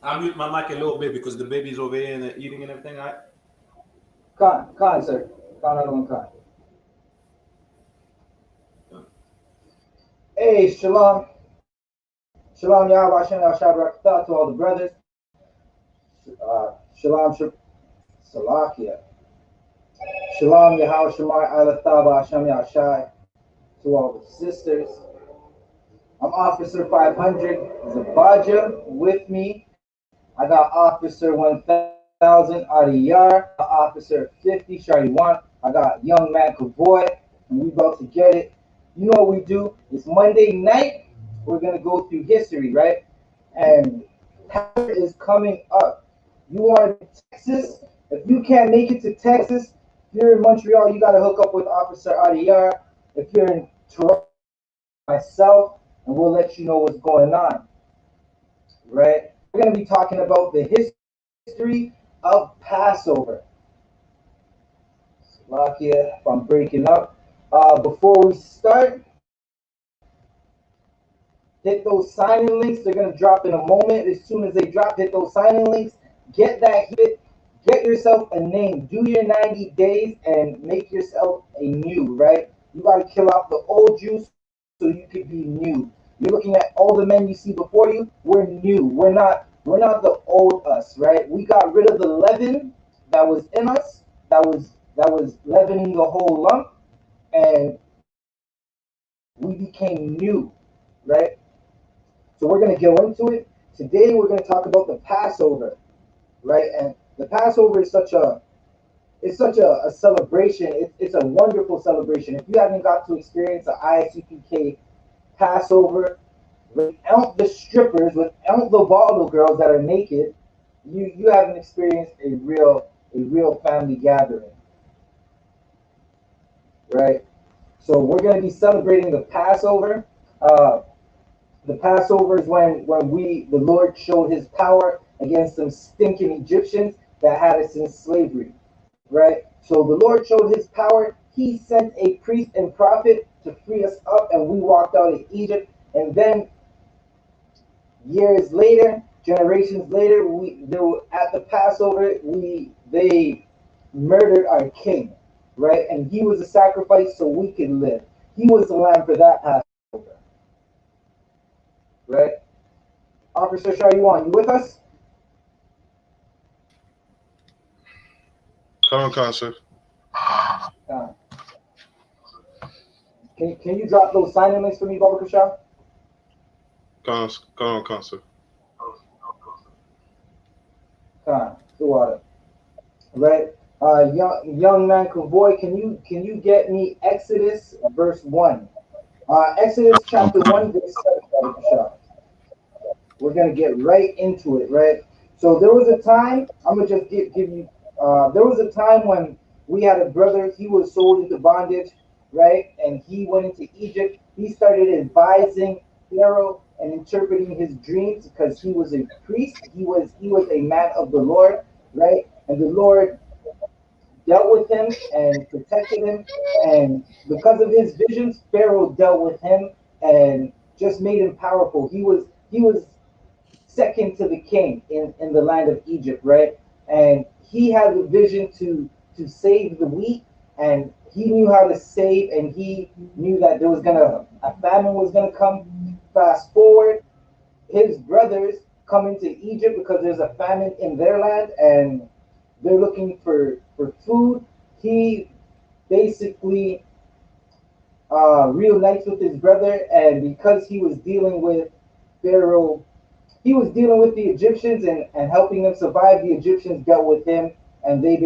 I'll mute my mic a little bit because the baby's over here and eating and everything. All right. Khan, sir. Khan. Hey, shalom. Shalom, Yahweh Hashem, Shabbat to all the brothers. Shalom, Salakia. Shalom, Yahweh Shemar, Alathaba, Hashem Yahshai, to all the sisters. I'm Officer 500, Zabaja with me. I got Officer 1000, Adiyar, Officer 50, Shariwan. I got Young Man Kavoy, and we about to get it. You know what we do? It's Monday night. We're going to go through history, right? And Passover is coming up. You want to Texas? If you can't make it to Texas, if you're in Montreal, you got to hook up with Officer Adiyar. If you're in Toronto, myself, and we'll let you know what's going on, right? We're going to be talking about the history of Passover. Slovakia, if I'm breaking up. Before we start, hit those sign-in links. They're going to drop in a moment. As soon as they drop, hit those sign-in links. Get that hit. Get yourself a name. Do your 90 days and make yourself a new, right? You got to kill out the old juice so you could be new. You're looking at all the men you see before you. We're new. We're not the old us, right? We got rid of the leaven that was in us, that was leavening the whole lump, and we became new, right? So we're going to go into it. Today we're going to talk about the Passover, right? And the Passover is such a celebration. It's a wonderful celebration. If you haven't got to experience the I.S.U.P.K Passover, without the strippers, without the bottle girls that are naked, you haven't experienced a real family gathering, right? So we're going to be celebrating the Passover. The Passover is when the Lord showed His power against some stinking Egyptians that had us in slavery, right? So the Lord showed His power. He sent a priest and prophet to free us up, and we walked out of Egypt. And then years later, generations later, at the Passover, they murdered our king, right? And he was a sacrifice so we could live. He was the lamb for that Passover, right? Officer Shariwan, you with us? Come on, sir. Can you drop those sign-in links for me, Baba Kasha? Come on, sir. Water. Right? Young Man Kavoy, can you get me Exodus verse 1? Exodus chapter 1, verse 7, Baba Kasha. We're going to get right into it, right? So there was a time, I'm going to just give you, there was a time when we had a brother, he was sold into bondage, right? And he went into Egypt. He started advising Pharaoh and interpreting his dreams because he was a priest. He was a man of the Lord, right? And the Lord dealt with him and protected him. And because of his visions, Pharaoh dealt with him and just made him powerful. He was second to the king in the land of Egypt, right? And he had the vision to save the wheat, and he knew how to save, and he knew that there was a famine was gonna come. Fast forward, his brothers come into Egypt because there's a famine in their land, and they're looking for food. He basically reunites with his brother, and because he was dealing with Pharaoh, he was dealing with the Egyptians and helping them survive. The Egyptians dealt with him, and he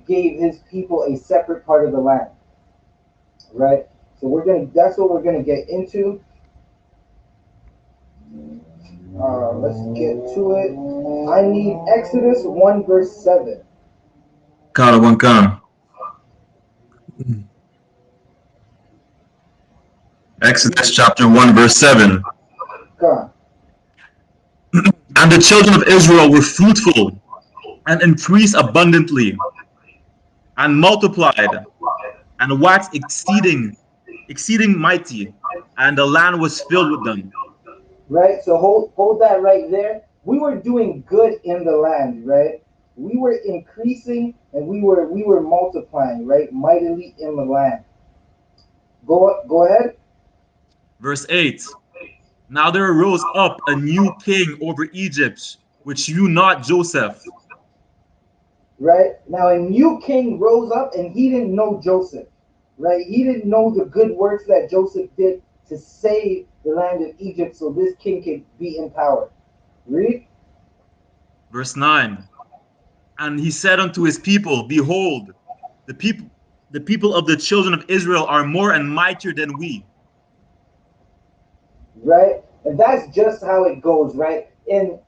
gave his people a separate part of the land, right? So that's what we're gonna get into. Let's get to it. I need Exodus 1 verse 7. Exodus chapter 1 verse 7. Come. And the children of Israel were fruitful and increased abundantly and multiplied and waxed exceeding mighty, and the land was filled with them. Right? So hold that right there. doing good in the land, right? We were increasing and we were multiplying, right? Mightily in the land. Go ahead. Verse 8. Now there arose up a new king over Egypt, which knew not Joseph. Right? Now a new king rose up and he didn't know Joseph. Right? He didn't know the good works that Joseph did to save the land of Egypt so this king could be in power. Read. Verse 9. And he said unto his people, Behold, the people of the children of Israel are more and mightier than we. Right? And that's just how it goes, right? In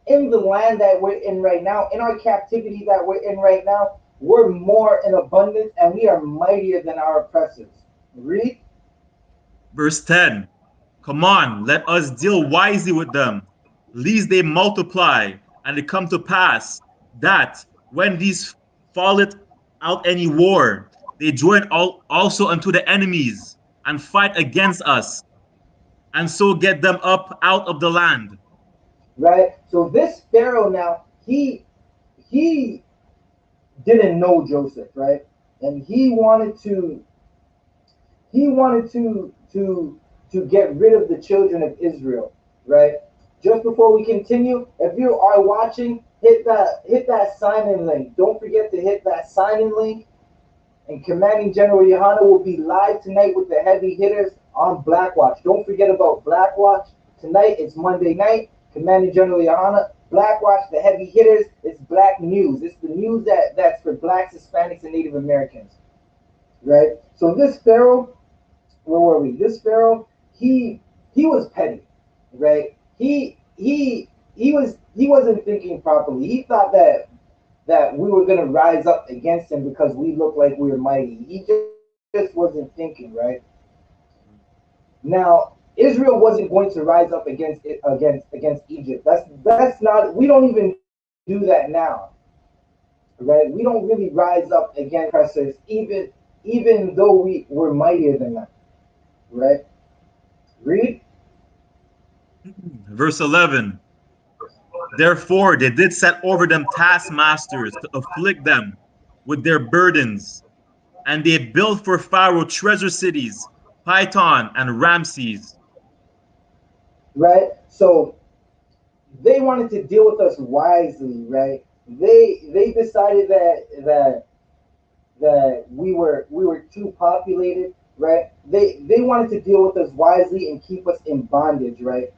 the land that we're in right now, in our captivity that we're in right now, we're more in abundance and we are mightier than our oppressors. Read. Verse 10. Come on, let us deal wisely with them, lest they multiply, and it come to pass that when these falleth out any war, they join also unto the enemies and fight against us, and so get them up out of the land. Right? So this Pharaoh now, he didn't know Joseph, right? And he wanted to get rid of the children of Israel, right? Just before we continue, if you are watching, hit that sign-in link. Don't forget to hit that sign-in link. And Commanding General YAHANNA will be live tonight with the heavy hitters on Blackwatch. Don't forget about Blackwatch. Tonight, it's Monday night. Commanding General YAHANNA, Blackwatch, the heavy hitters. It's black news. It's the news that's for blacks, Hispanics, and Native Americans. Right? So this Pharaoh, where were we? This Pharaoh, he was petty, right? He wasn't thinking properly. He thought that we were going to rise up against him because we look like we were mighty. He just wasn't thinking, right? Now, Israel wasn't going to rise up against Egypt. That's not, we don't even do that now, right? We don't really rise up against oppressors, even though we're mightier than them, right? Read. Verse 11. Therefore they did set over them taskmasters to afflict them with their burdens, and they built for Pharaoh treasure cities, Python and Ramses. Right? So they wanted to deal with us wisely, right? They decided that we were too populated, right? They wanted to deal with us wisely and keep us in bondage, right?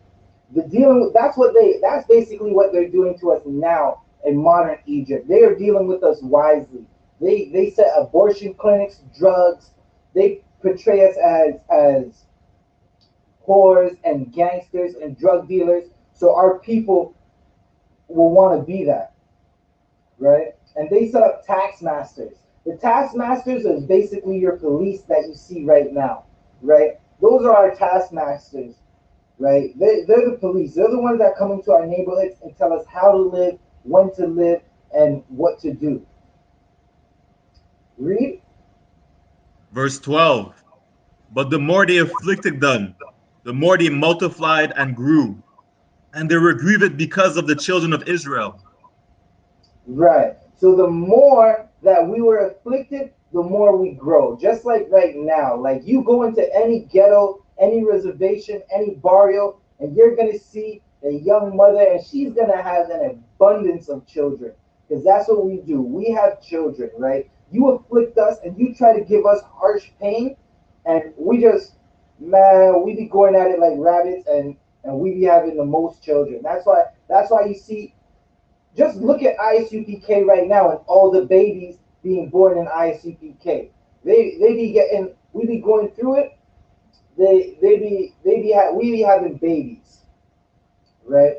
That's basically what they're doing to us now in modern Egypt. They are dealing with us wisely. They set abortion clinics, drugs. They portray us as whores and gangsters and drug dealers. So our people will want to be that, right? And they set up taskmasters. The taskmasters is basically your police that you see right now, right? Those are our taskmasters, right? They're the police. They're the ones that come into our neighborhoods and tell us how to live, when to live, and what to do. Read. Verse 12. But the more they afflicted them, the more they multiplied and grew, and they were grieved because of the children of Israel. Right. So the more that we were afflicted, the more we grow. Just like right now, like you go into any ghetto, any reservation, any barrio, and you're going to see a young mother and she's going to have an abundance of children because that's what we do. We have children, right? You afflict us and you try to give us harsh pain and we just, man, we be going at it like rabbits and we be having the most children. That's why you see, just look at I.S.U.P.K right now and all the babies being born in I.S.U.P.K. They be getting, we be going through it. We be having babies, right?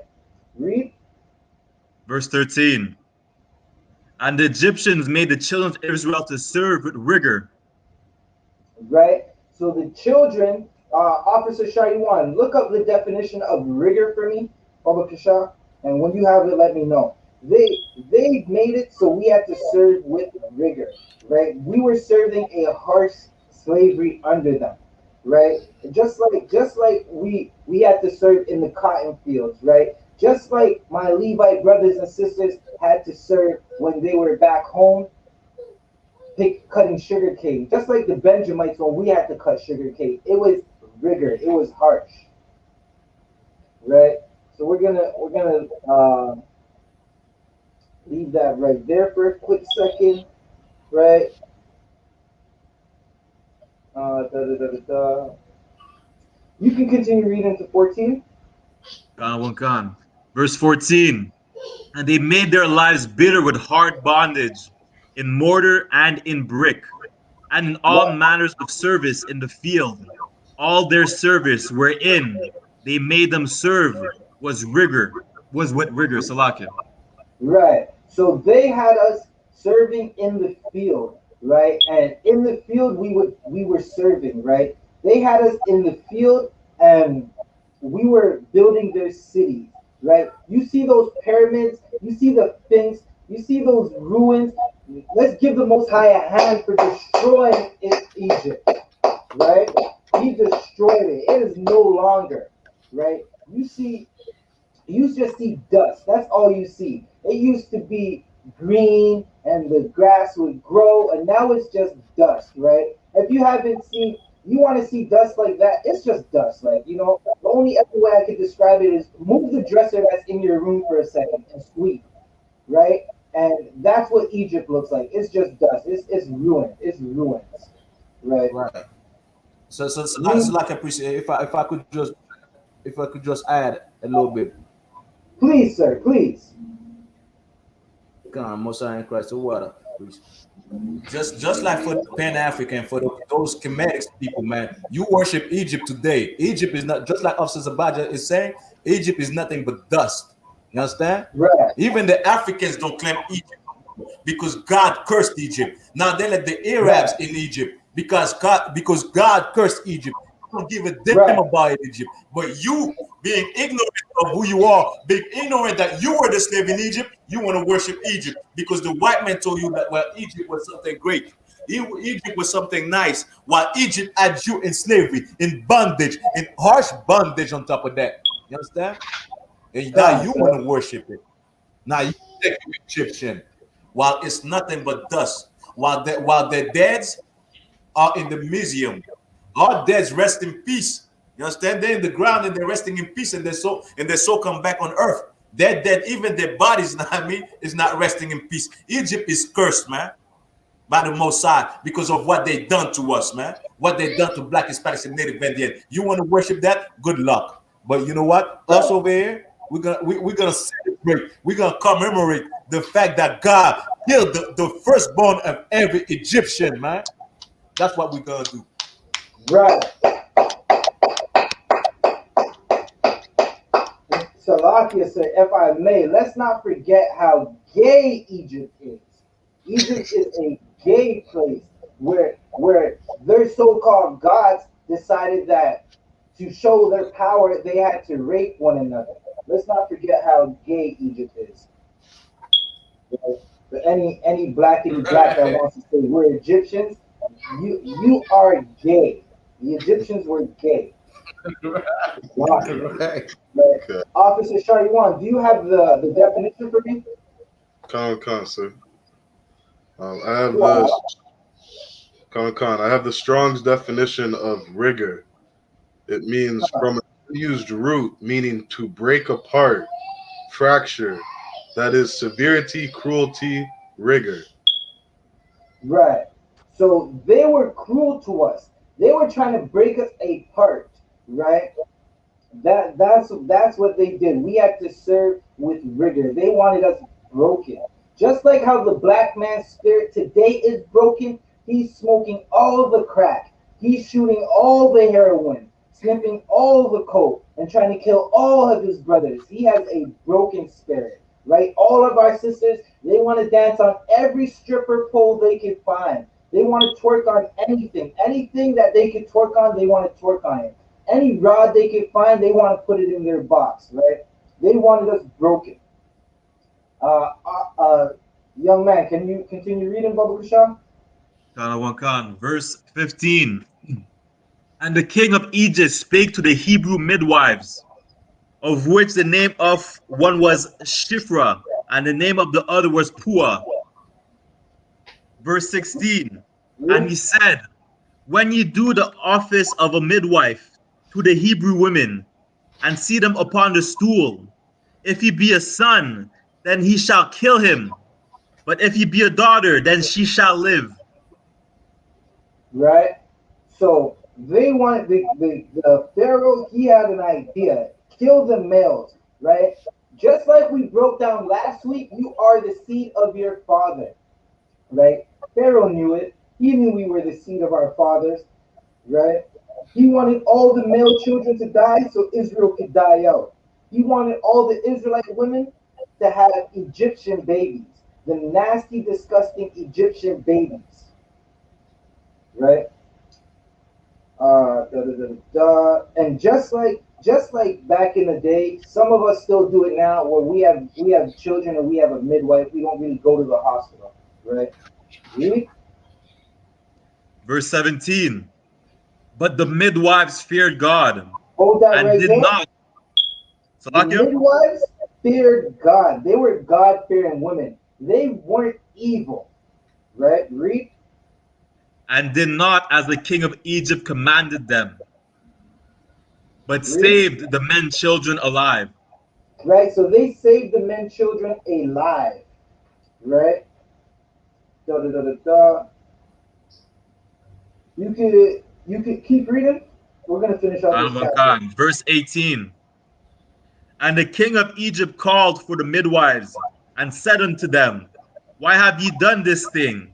Read. Verse 13. And the Egyptians made the children of Israel to serve with rigor. Right? So the children, Officer Shaiwan, look up the definition of rigor for me, Baba Kasha, and when you have it, let me know. They made it so we had to serve with rigor, right? We were serving a harsh slavery under them, right? Just like we had to serve in the cotton fields, right? Just like my Levite brothers and sisters had to serve when they were back home, cutting sugar cane. Just like the Benjamites when we had to cut sugar cane. It was rigor. It was harsh. Right? So we're gonna leave that right there for a quick second. Right? You can continue reading to 14. Verse 14. And they made their lives bitter with hard bondage, in mortar and in brick, and in all manners of service in the field. All their service wherein they made them serve was with rigor, Salakia. Right. So they had us serving in the field, right? And in the field we were serving, right? They had us in the field and we were building their cities, right? You see those pyramids, you see the things, you see those ruins. Let's give the Most High a hand for destroying Egypt, right? He destroyed it. It is no longer, right? You just see dust. That's all you see. It used to be green and the grass would grow, and now it's just dust, right? If you haven't seen, you want to see dust like that, it's just dust. Like, the only other way I could describe it is move the dresser that's in your room for a second and sweep, right? And that's what Egypt looks like. It's just dust. It's ruined. It's ruins, right? Right. So like I appreciate if I could just add a little bit. Please, sir, please. Come on, Mosiah in Christ the water, please. Just like for the Pan African, for those Kemetic people, man, you worship Egypt today. Egypt is not, just like Officer Zabaja is saying, Egypt is nothing but dust. You understand? Right. Even the Africans don't claim Egypt because God cursed Egypt. Now they let the Arabs in Egypt because God cursed Egypt. You don't give a damn about Egypt. But you, being ignorant of who you are, being ignorant that you were the slave in Egypt, you want to worship Egypt because the white man told you that, well, Egypt was something great. Egypt was something nice, while Egypt had you in slavery, in bondage, in harsh bondage on top of that. You understand? And now you want to worship it. Now you take Egyptian, while it's nothing but dust. While the deads are in the museum, our deads rest in peace. You understand? They're in the ground and they're resting in peace, and their soul come back on earth. They're dead, even their bodies, is not resting in peace. Egypt is cursed, man, by the Most High because of what they done to us, man. What they done to Black, Hispanics, and Native Indian. You want to worship that? Good luck. But you know what? Us over here, we're gonna celebrate. We're gonna commemorate the fact that God killed the firstborn of every Egyptian, man. That's what we're gonna do. Right. Salakia said, if I may, let's not forget how gay Egypt is. Egypt is a gay place where their so-called gods decided that to show their power, they had to rape one another. Let's not forget how gay Egypt is. But any black that wants to say we're Egyptians, you are gay. The Egyptians were gay. Right. Okay. Officer Shariwan, do you have the definition for me? Con, sir. I have the I have the Strong's definition of rigor. It means from a used root, meaning to break apart, fracture. That is severity, cruelty, rigor. Right. So they were cruel to us. They were trying to break us apart, right? That's what they did. We had to serve with rigor. They wanted us broken. Just like how the black man's spirit today is broken, he's smoking all the crack. He's shooting all the heroin, sniffing all the coke, and trying to kill all of his brothers. He has a broken spirit, right? All of our sisters, they want to dance on every stripper pole they can find. They want to twerk on anything. Anything that they can twerk on, they want to twerk on it. Any rod they can find, they want to put it in their box, right? They wanted us broken. Young man, can you continue reading, Baba Kusham? Verse 15. And the king of Egypt spake to the Hebrew midwives, of which the name of one was Shifra, and the name of the other was Pua. Verse 16. And he Read. said, when ye do the office of a midwife to the Hebrew women, and see them upon the stool, if he be a son, then he shall kill him. But if he be a daughter, then she shall live. Right? So they wanted the Pharaoh, he had an idea. Kill the males, right? Just like we broke down last week, you are the seed of your father, right? Pharaoh knew it. He knew we were the seed of our fathers, right? He wanted all the male children to die so Israel could die out. He wanted all the Israelite women to have Egyptian babies, the nasty, disgusting Egyptian babies, right? And just like back in the day, some of us still do it now, where we have children and we have a midwife. We don't really go to the hospital, right? Read. Verse 17. But the midwives feared God Hold that and right did there. not. The Salakia? midwives feared God. They were God-fearing women. They weren't evil, right? Read. And did not as the king of Egypt commanded them, but Read. saved the men children alive. Right. So they saved the men children alive, right? Da da da da da. You could keep reading. We're gonna finish out this chapter. Verse 18. And the king of Egypt called for the midwives and said unto them, why have ye done this thing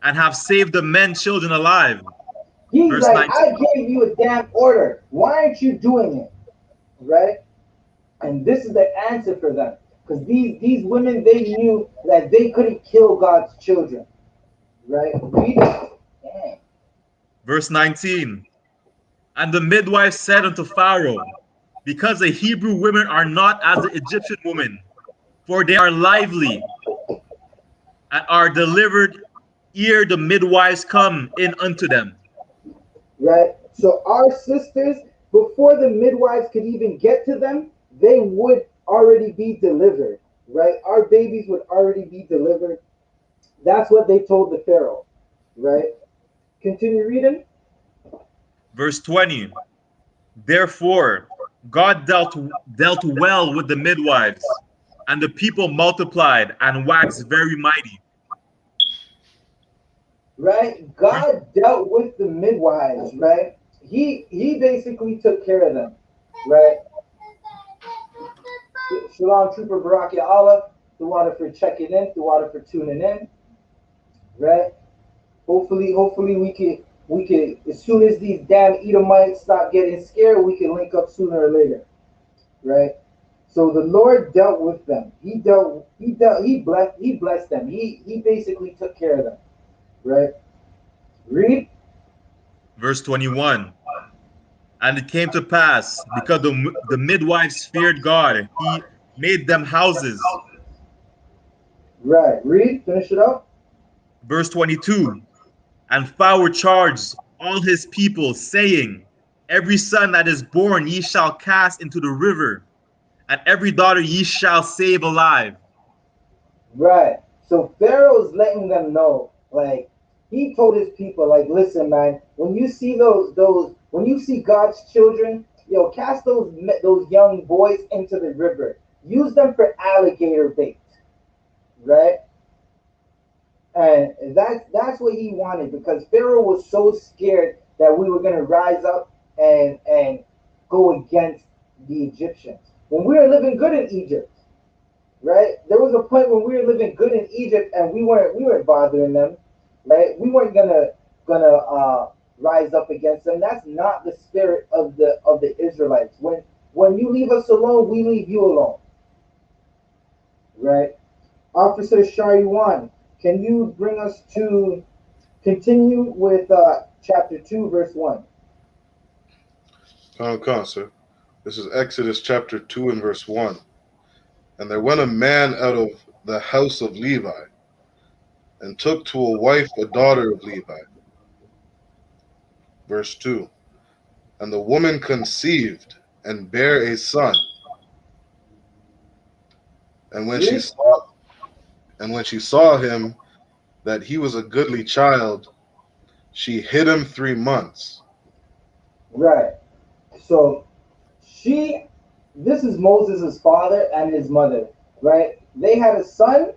and have saved the men children alive? He's Verse like, 19. I gave you a damn order. Why aren't you doing it? Right? And this is the answer for them. Because these women, they knew that they couldn't kill God's children. Right? Read it. Damn. Verse 19. And the midwife said unto Pharaoh, because the Hebrew women are not as the Egyptian women, for they are lively and are delivered ere the midwives come in unto them. Right? So our sisters, before the midwives could even get to them, they would already be delivered. Right? Our babies would already be delivered. That's what they told the Pharaoh. Right? Continue reading. Verse 20. Therefore, God dealt well with the midwives, and the people multiplied and waxed very mighty. Right? Verse, God dealt with the midwives, right? He basically took care of them, right? Shalom, Trooper Baraki Allah, the water for checking in, the water for tuning in, right? Hopefully we can as soon as these damn Edomites stop getting scared, we can link up sooner or later, right? So the Lord dealt with them. He blessed them. He basically took care of them, right? Read. verse 21. And it came to pass, because the midwives feared God, he made them houses. Right. Read. Finish it up. Verse 22. And Pharaoh charged all his people, saying, every son that is born ye shall cast into the river, and every daughter ye shall save alive. Right. So Pharaoh's letting them know, like he told his people, like, listen, man, when you see when you see God's children, cast those young boys into the river. Use them for alligator bait, right? And that's what he wanted because Pharaoh was so scared that we were gonna rise up and go against the Egyptians when we were living good in Egypt. Right? There was a point when we were living good in Egypt and we weren't bothering them, right? We weren't gonna rise up against them. That's not the spirit of the Israelites. When you leave us alone, we leave you alone, right? Officer Shariwan, can you bring us to continue with chapter 2, verse 1? Come, sir. This is Exodus chapter 2 and verse 1. And there went a man out of the house of Levi, and took to a wife a daughter of Levi. Verse 2. And the woman conceived, and bare a son, And when she saw him that he was a goodly child, she hid him 3 months. Right. So this is Moses' father and his mother, right? They had a son,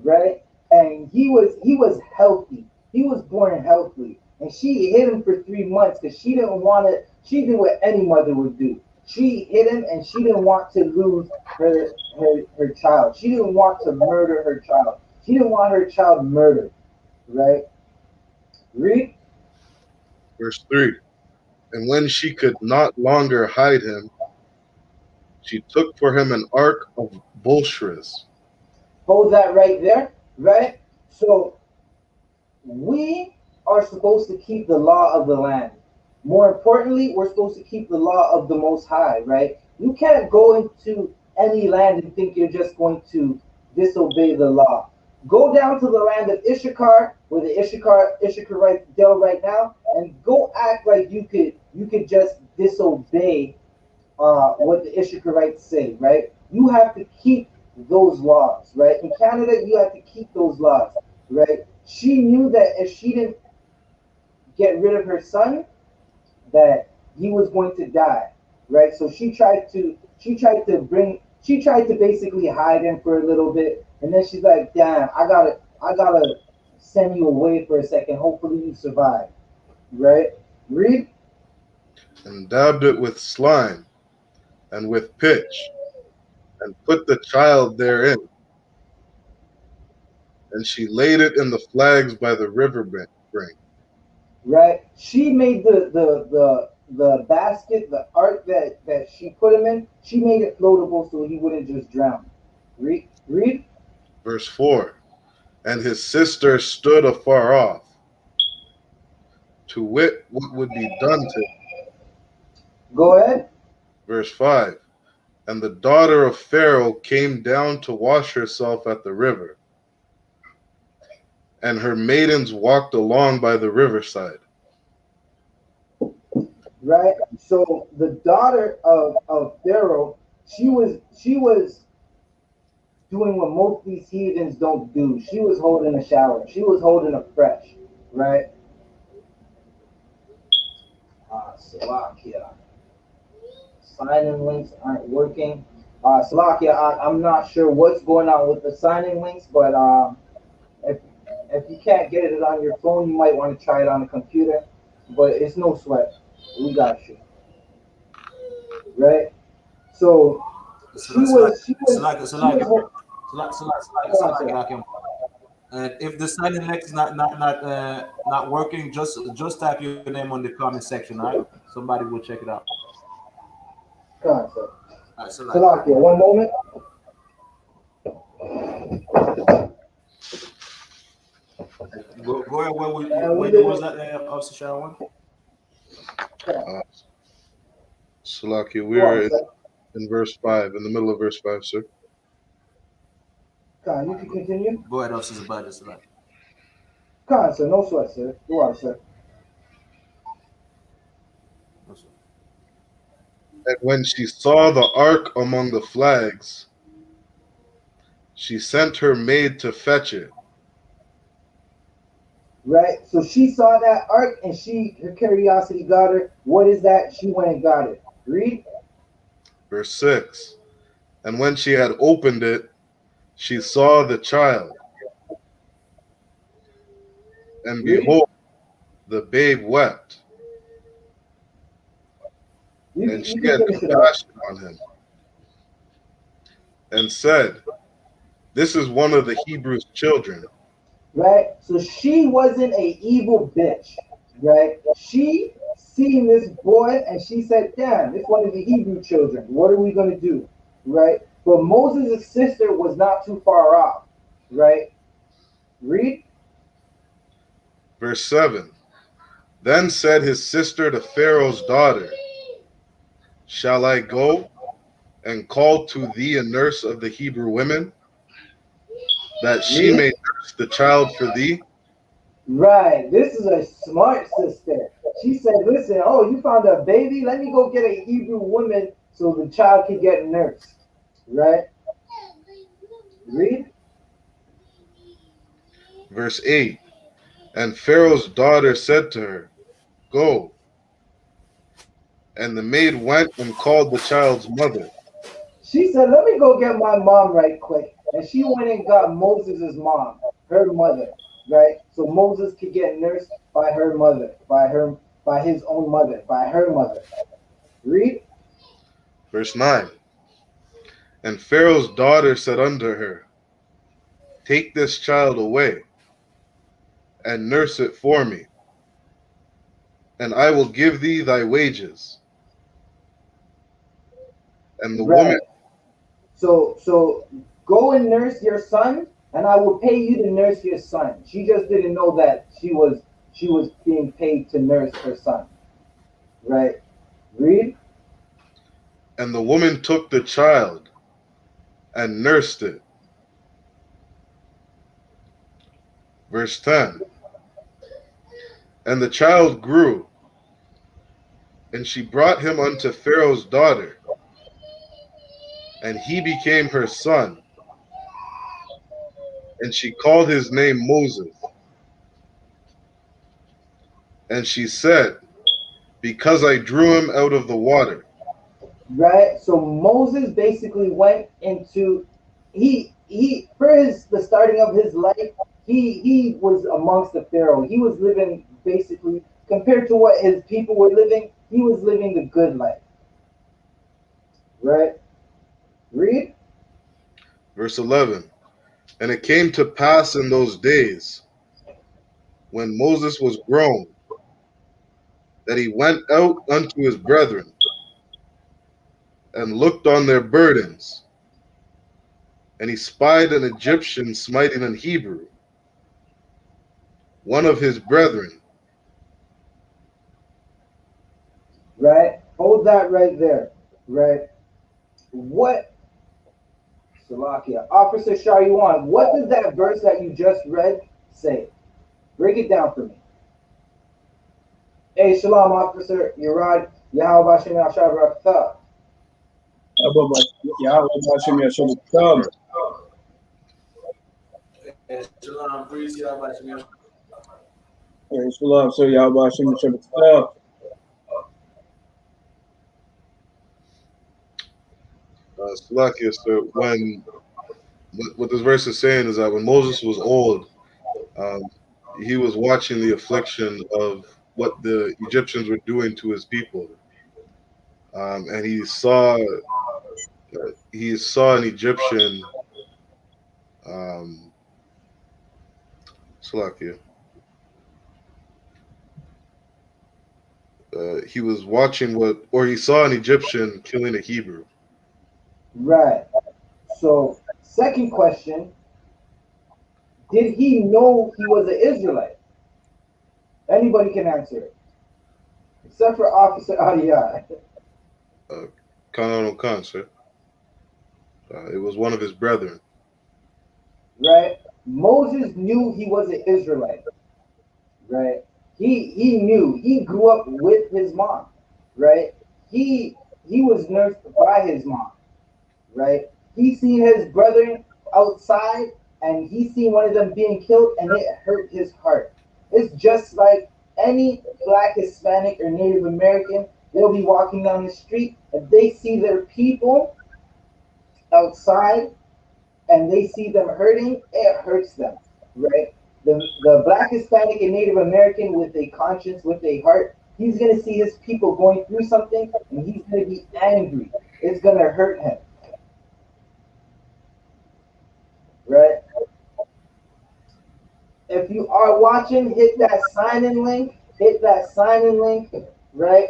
right? And he was healthy. He was born healthy. And she hid him for 3 months because she didn't want to, she did what any mother would do. She hid him and she didn't want to lose her child. She didn't want to murder her child. She didn't want her child murdered, right? Read. Verse 3. And when she could not longer hide him, she took for him an ark of bulrushes. Hold that right there, right? So we are supposed to keep the law of the land. More importantly, we're supposed to keep the law of the Most High, right? You can't go into any land and think you're just going to disobey the law. Go down to the land of Issachar, where the Issacharites dwell right now, and go act like you could just disobey what the Issacharites say, right? You have to keep those laws, right? In Canada, you have to keep those laws, right? She knew that if she didn't get rid of her son, that he was going to die, right? So she tried to basically hide him for a little bit, and then she's like, "Damn, I gotta send you away for a second. Hopefully you survive." Right? Read. And dabbed it with slime and with pitch, and put the child therein. And she laid it in the flags by the river brink. Right? She made the basket, the ark that she put him in. She made it floatable so he wouldn't just drown. Read. Read. Verse 4. And his sister stood afar off, to wit what would be done to him. Go ahead. Verse 5. And the daughter of Pharaoh came down to wash herself at the river, and her maidens walked along by the riverside. Right? So the daughter of Pharaoh, she was doing what most of these heathens don't do. She was holding a shower. She was holding a fresh, right? Salakia. Sign-in links aren't working. Salakia, I'm not sure what's going on with the sign-in links, but if you can't get it on your phone, you might want to try it on the computer. But it's no sweat. We got you. Right? So she was. And if the signing next is not working, just type your name on the comment section, all right? Somebody will check it out. Come on, sir. All right, Salakia, one moment. Go ahead. Where was that, Officer Sharon? Salakia, we are in verse 5, in the middle of verse 5, sir. Come on, you can continue. Go ahead, Officer Zabadi. Come on, sir. No sweat, sir. Go on, sir. No, sir. And when she saw the ark among the flags, she sent her maid to fetch it. Right? So she saw that ark and her curiosity got her. What is that? She went and got it. Read. Verse 6. And when she had opened it, she saw the child. And behold, the babe wept. And she had compassion on him and said, "This is one of the Hebrews' children." Right? So she wasn't a evil bitch. Right? She seen this boy and she said, "Damn, it's one of the Hebrew children. What are we gonna do?" Right? But Moses' sister was not too far off. Right? Read. Verse 7. Then said his sister to Pharaoh's daughter, "Shall I go and call to thee a nurse of the Hebrew women, that she may nurse the child for thee?" Right. This is a smart sister. She said, "Listen, oh, you found a baby? Let me go get a Hebrew woman so the child can get nursed." Right? Read. Verse 8. And Pharaoh's daughter said to her, Go. And the maid went and called the child's mother. She said, "Let me go get my mom right quick." And she went and got Moses' mom, her mother, right? So Moses could get nursed by her mother, by his own mother, by her mother. Read. Verse 9. And Pharaoh's daughter said unto her, Take this child away, and nurse it for me, and I will give thee thy wages. And the woman, Right. So go and nurse your son, and I will pay you to nurse your son. She just didn't know that she was being paid to nurse her son. Right. Read. and the woman took the child and nursed it. Verse 10. And the child grew, and she brought him unto Pharaoh's daughter, and he became her son, and she called his name Moses. And she said, Because I drew him out of the water. Right. So Moses basically went into he for his the starting of his life. He was amongst the Pharaoh. He was living basically compared to what his people were living. He was living the good life. Right. Read. Verse 11. And it came to pass in those days, when Moses was grown, that he went out unto his brethren, and looked on their burdens, and he spied an Egyptian smiting an Hebrew, one of his brethren. Right. Hold that right there. Right. What Salakia. Officer Sharyuan, what does that verse that you just read say? Break it down for me. Hey, Shalom, Officer Yerad Yahweh Bashem Yashar Barakatah. Yahweh Hashem Yahshua B'Kam. Shalom, priest, Yahweh. Shalom, so Yahweh Hashem Yahshua B'Kam. Salakia, so when what this verse is saying is that when Moses was old, he was watching the affliction of what the Egyptians were doing to his people, and he saw an Egyptian. Salakia. He was watching he saw an Egyptian killing a Hebrew. Right. So, second question, did he know he was an Israelite? Anybody can answer it. Except for Officer Adiyah. Khan Khan, sir. It was one of his brethren. Right? Moses knew he was an Israelite. Right? He knew. He grew up with his mom. Right? He was nursed by his mom. Right? He seen his brethren outside and he seen one of them being killed and it hurt his heart. It's just like any black, Hispanic, or Native American. They'll be walking down the street and they see their people outside and they see them hurting, it hurts them, right? The black, Hispanic, and Native American with a conscience, with a heart, he's gonna see his people going through something and he's gonna be angry. It's gonna hurt him. Right? If you are watching, hit that sign-in link. Hit that sign-in link, right?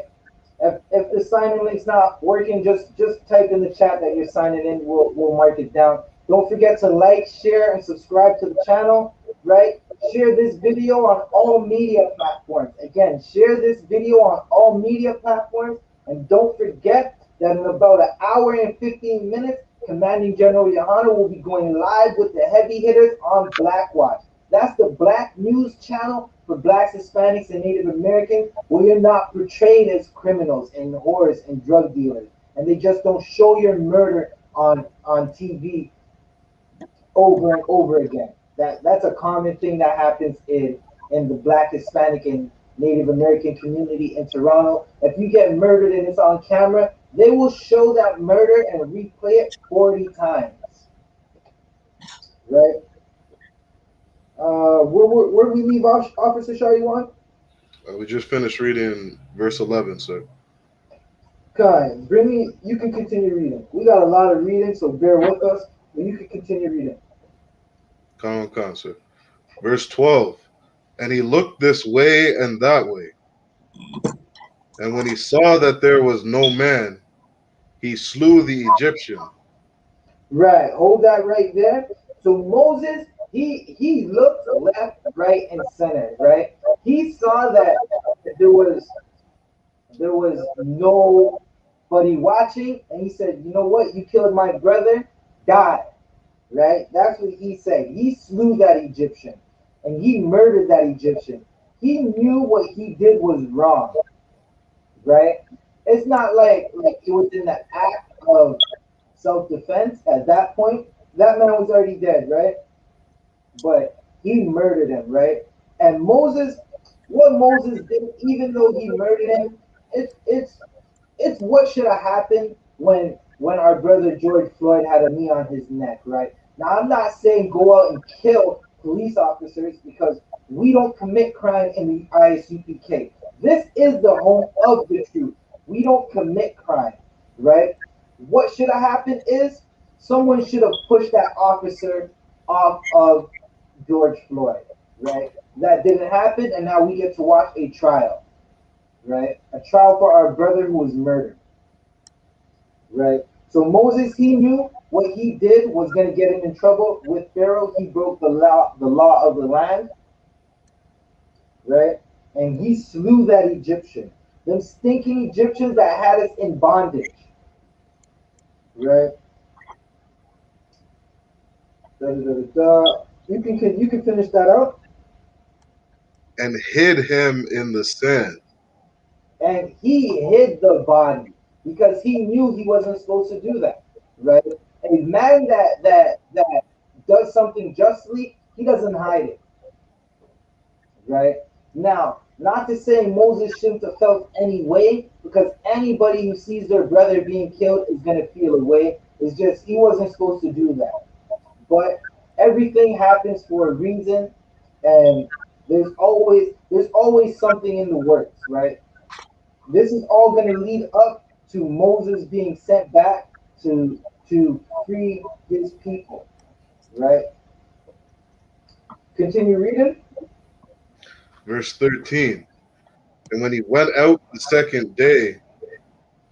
If the sign-in link's not working, just type in the chat that you're signing in. We'll mark it down. Don't forget to like, share, and subscribe to the channel, right? Share this video on all media platforms. Again, share this video on all media platforms. And don't forget that in about an hour and 15 minutes, Commanding General YAHANNA will be going live with the heavy hitters on Blackwatch. That's the black news channel for blacks, Hispanics, and Native Americans, where you're not portrayed as criminals and whores and drug dealers. And they just don't show your murder on TV over and over again. That's a common thing that happens in the Black, Hispanic, and Native American community in Toronto. If you get murdered and it's on camera, they will show that murder and replay it 40 times. Right? Where we leave off, Officer Shariwan? We just finished reading verse 11, sir. Kai, bring me. You can continue reading. We got a lot of reading, so bear with us. But you can continue reading. Con, sir. Verse 12. And he looked this way and that way. And when he saw that there was no man, he slew the Egyptian. Right. Hold that right there. So Moses, he looked left, right, and center. Right. He saw that there was nobody watching, and he said, "You know what? You killed my brother. Die." Right. That's what he said. He slew that Egyptian, and he murdered that Egyptian. He knew what he did was wrong. Right. It's not like it was in the act of self-defense. At that point, that man was already dead, right? But he murdered him, right? And Moses, what Moses did, even though he murdered him, it's what should have happened when our brother George Floyd had a knee on his neck, right? Now I'm not saying go out and kill police officers because we don't commit crime in the I.S.U.P.K. This is the home of the truth. We don't commit crime, right? What should have happened is someone should have pushed that officer off of George Floyd, right? That didn't happen, and now we get to watch a trial, right? A trial for our brother who was murdered, right? So Moses, he knew what he did was going to get him in trouble with Pharaoh. He broke the law of the land, right? And he slew that Egyptian. Them stinking Egyptians that had us in bondage, right? Da, da, da, da. You can finish that out. And hid him in the sand. And he hid the body because he knew he wasn't supposed to do that, right? A man that does something justly, he doesn't hide it, right? Now, not to say Moses shouldn't have felt any way, because anybody who sees their brother being killed is gonna feel a way. It's just he wasn't supposed to do that. But everything happens for a reason, and there's always something in the works, right? This is all going to lead up to Moses being sent back to free his people, right? Continue reading. Verse 13. And when he went out the second day,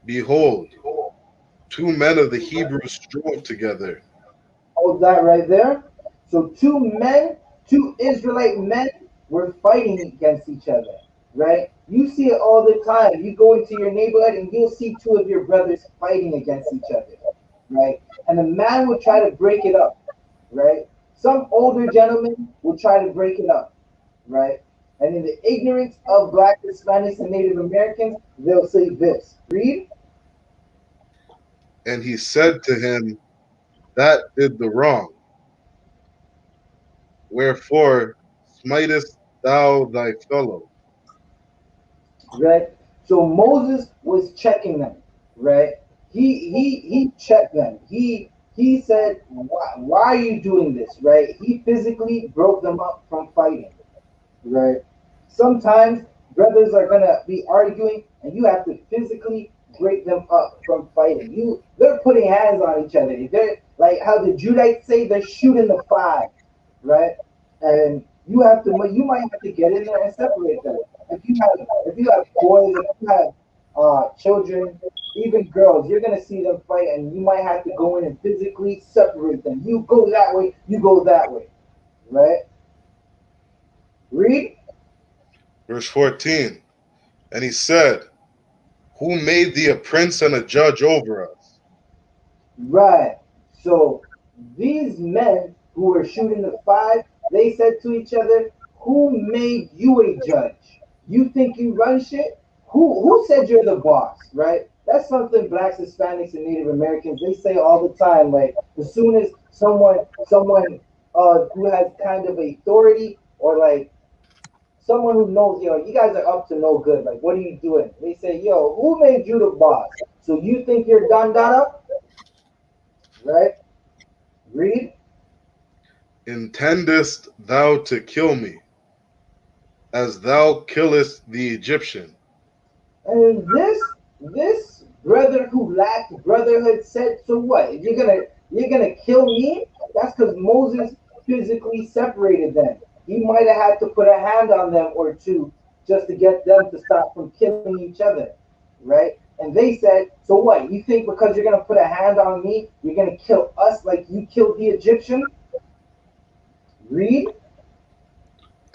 behold, two men of the Hebrews strove together. Hold that right there. So two Israelite men were fighting against each other, right? You see it all the time. You go into your neighborhood and you'll see two of your brothers fighting against each other, right? And the man will try to break it up, right? Some older gentlemen will try to break it up, right? And in the ignorance of Black, Hispanics, and Native Americans, they'll say this. Read. And he said to him, that did the wrong. Wherefore smitest thou thy fellow? Right? So Moses was checking them, right? He checked them. He said, why are you doing this? Right? He physically broke them up from fighting, right? Sometimes brothers are gonna be arguing, and you have to physically break them up from fighting. They're putting hands on each other. They're like how the Judites say they're shooting the five, right? And you might have to get in there and separate them. If you have boys, if you have children, even girls, you're gonna see them fight, and you might have to go in and physically separate them. You go that way, you go that way, right? Read. Verse 14. And he said, who made thee a prince and a judge over us? Right. So these men who were shooting the five, they said to each other, "Who made you a judge? You think you run shit? Who said you're the boss?" Right? That's something Blacks, Hispanics, and Native Americans they say all the time. Like someone who has kind of authority, or like someone who knows, you guys are up to no good. Like, what are you doing? They say, yo, who made you the boss? So you think you're done up? Right? Read. Intendest thou to kill me, as thou killest the Egyptian? And this brother who lacked brotherhood said, so what? You're gonna kill me? That's because Moses physically separated them. He might have had to put a hand on them or two just to get them to stop from killing each other, right? And they said, so what? You think because you're gonna put a hand on me, you're gonna kill us like you killed the Egyptian? Read.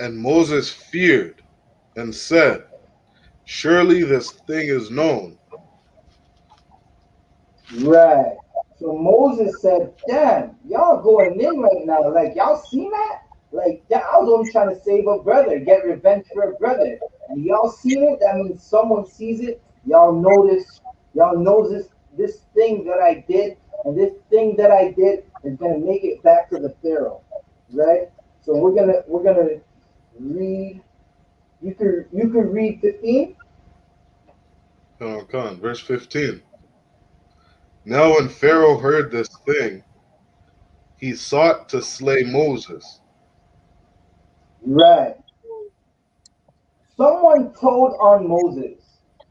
And Moses feared and said, surely this thing is known. Right. So Moses said, damn, y'all going in right now. Like, y'all seen that? Like, yeah, I was only trying to save a brother, get revenge for a brother. And y'all seen it? That means someone sees it. Y'all know this thing that I did, and this thing that I did is gonna make it back to the Pharaoh. Right? So we're gonna read. You could read 15. Come on, verse 15. Now when Pharaoh heard this thing, he sought to slay Moses. Right. Someone told on Moses.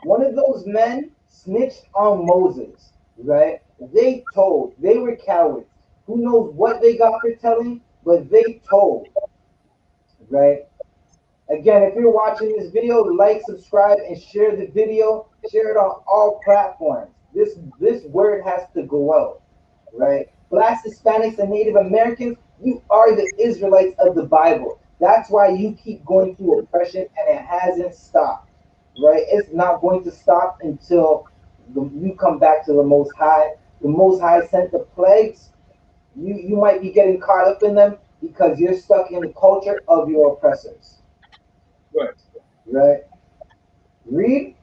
One of those men snitched on Moses, right? They told. They were cowards. Who knows what they got for telling, but they told, right? Again, if you're watching this video, like, subscribe, and share the video. Share it on all platforms. This word has to go out, right? Blacks, Hispanics, and Native Americans, you are the Israelites of the Bible. That's why you keep going through oppression, and it hasn't stopped, right? It's not going to stop until you come back to the Most High. The Most High sent the plagues. You might be getting caught up in them because you're stuck in the culture of your oppressors. Right. Right? Read.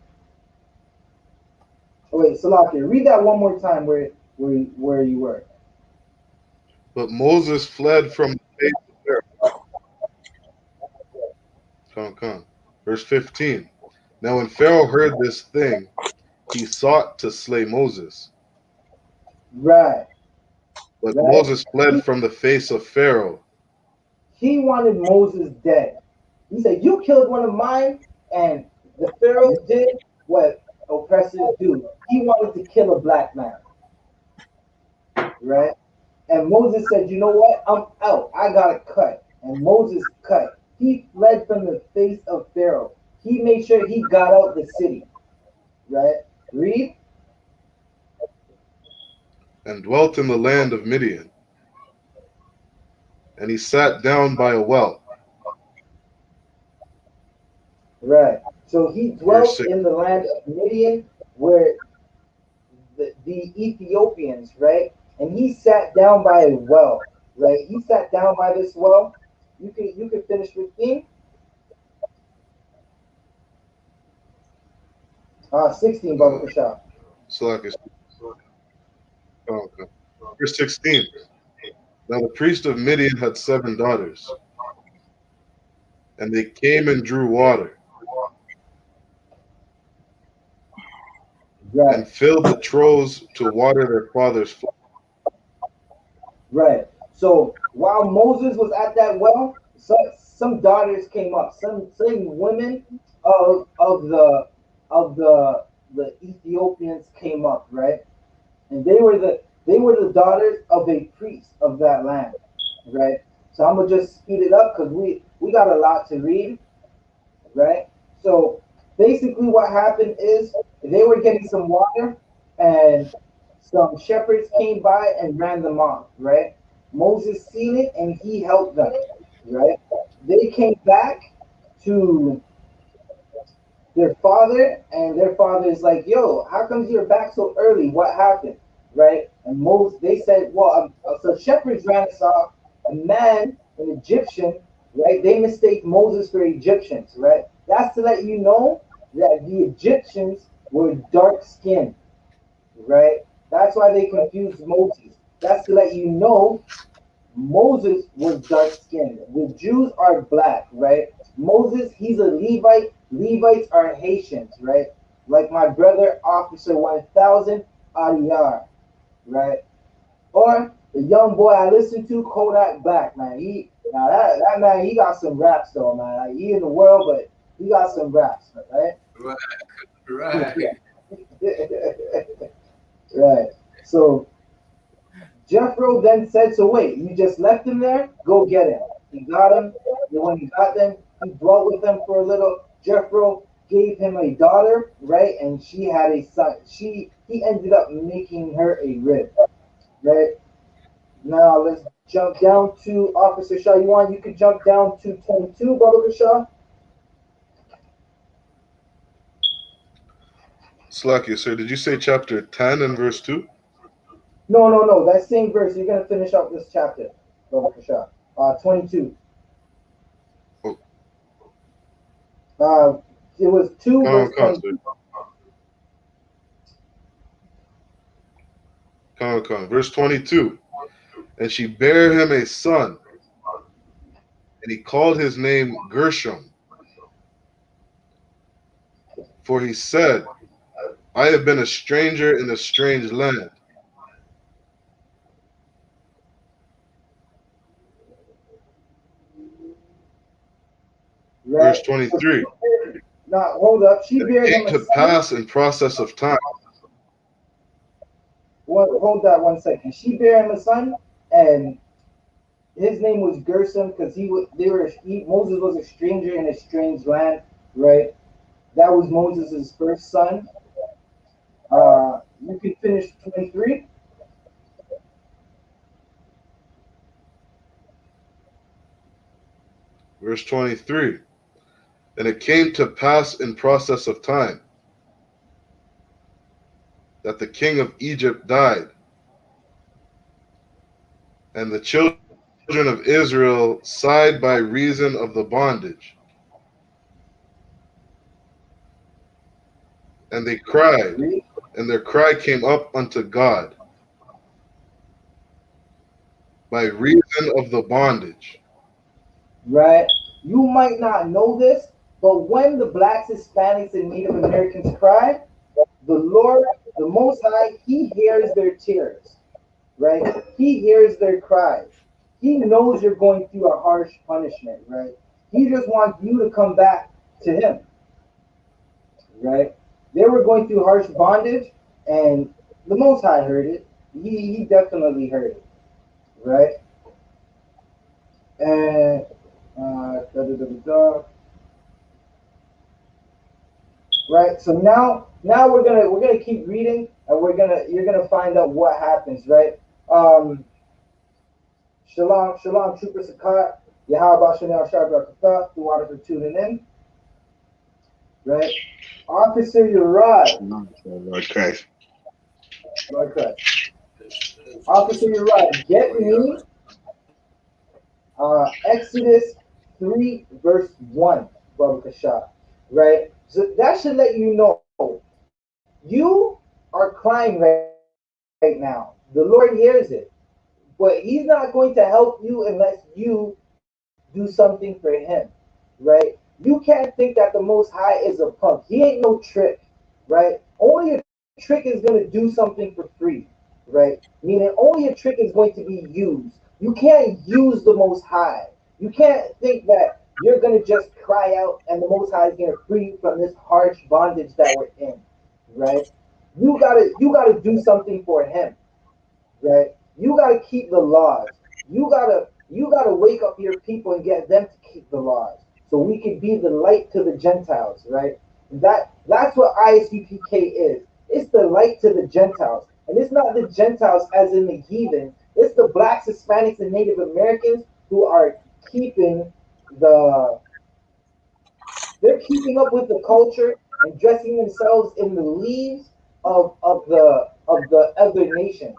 Oh, wait, Salaki, read that one more time where you were. But Moses fled from the face of Pharaoh. Come. Verse 15. Now when Pharaoh heard this thing, he sought to slay Moses. Right. But Right? Moses fled from the face of Pharaoh. He wanted Moses dead. He said, you killed one of mine, and the Pharaoh did what oppressors do. He wanted to kill a black man. Right? And Moses said, you know what? I'm out. I got to cut. And Moses cut. He fled from the face of Pharaoh. He made sure he got out the city. Right? Read. And dwelt in the land of Midian. And he sat down by a well. Right. So he Verse dwelt 6. in the land of Midian, where the Ethiopians, right? And he sat down by a well, right? He sat down by this well. You can finish 15. 16, Baba Kasha. So like it's, okay. Verse 16. Now the priest of Midian had 7 daughters, and they came and drew water, Right. and filled the troughs to water their father's flock. Right. So while Moses was at that well, some daughters came up. Some women of the Ethiopians came up, right? And they were the daughters of a priest of that land, right? So I'm gonna just speed it up because we got a lot to read, right? So basically, what happened is they were getting some water, and some shepherds came by and ran them off, right? Moses seen it and he helped them, right? They came back to their father, and their father is like, "Yo, how comes you're back so early? What happened?" Right? And Moses, they said, "Well, so shepherds ran us off. A man, an Egyptian, right? They mistake Moses for Egyptians, right? That's to let you know that the Egyptians were dark skinned, right? That's why they confused Moses. That's to let you know Moses was dark skinned. The Jews are black, right? Moses, he's a Levite. Levites are Haitians, right? Like my brother, Officer 1000 Adiyar, right? Or the young boy I listen to, Kodak Black, man. That man, he got some raps though, man. Like, he in the world, but he got some raps, right? Right. Right. So Jethro then said, so wait, you just left him there? Go get him. He got him. And when he got them, he dwelt with them for a little. Jethro gave him a daughter, right? And she had a son. He ended up making her a rib, right? Now let's jump down to Officer Shaw. You could jump down to 22, Brother Shaw. Slakia, sir, did you say chapter 10 and verse 2? No. That same verse. You're gonna finish up this chapter, Brother Shaw. 22. Oh. It was 2 verse 22. Verse 22. And she bare him a son, and he called his name Gershom. For he said, I have been a stranger in a strange land. Right. Verse 23. Now, hold up. She bare It him came a to son. pass in process of time. Hold that 1 second. She bare him a son, and his name was Gershom because Moses was a stranger in a strange land, right? That was Moses' first son. You can finish 23. Verse 23. And it came to pass in process of time that the king of Egypt died, and the children of Israel sighed by reason of the bondage. And they cried, Read. and their cry came up unto God by reason of the bondage. Right? You might not know this, but when the blacks, Hispanics, and Native Americans cry, the Lord, the Most High, He hears their tears, right? He hears their cries. He knows you're going through a harsh punishment, right? He just wants you to come back to Him, right? They were going through harsh bondage, and the Most High heard it. He definitely heard it, right? And da, da, da, da, da. Right. So now we're gonna keep reading, and you're gonna find out what happens, right? Shalom, Trooper Sakat, Yahweh Shanel Shabbat, the water for tuning in, right? Officer Uriah, Lord Christ. Lord Christ. Officer Uriah, get me Exodus 3 verse 1, Brother Kashah, right? So that should let you know you are crying right now. The Lord hears it, but He's not going to help you unless you do something for Him, right? You can't think that the Most High is a punk. He ain't no trick, right? Only a trick is going to do something for free, right? Meaning only a trick is going to be used. You can't use the Most High. You can't think that you're going to just cry out and the Most High is going to free you from this harsh bondage that we're in, right? You gotta do something for Him, right? You gotta keep the laws. You gotta wake up your people and get them to keep the laws, so we can be the light to the Gentiles, right? That's what I.S.U.P.K is. It's the light to the Gentiles, and it's not the Gentiles as in the heathen. It's the blacks, Hispanics, and Native Americans who are keeping the they're keeping up with the culture and dressing themselves in the leaves of the other nations,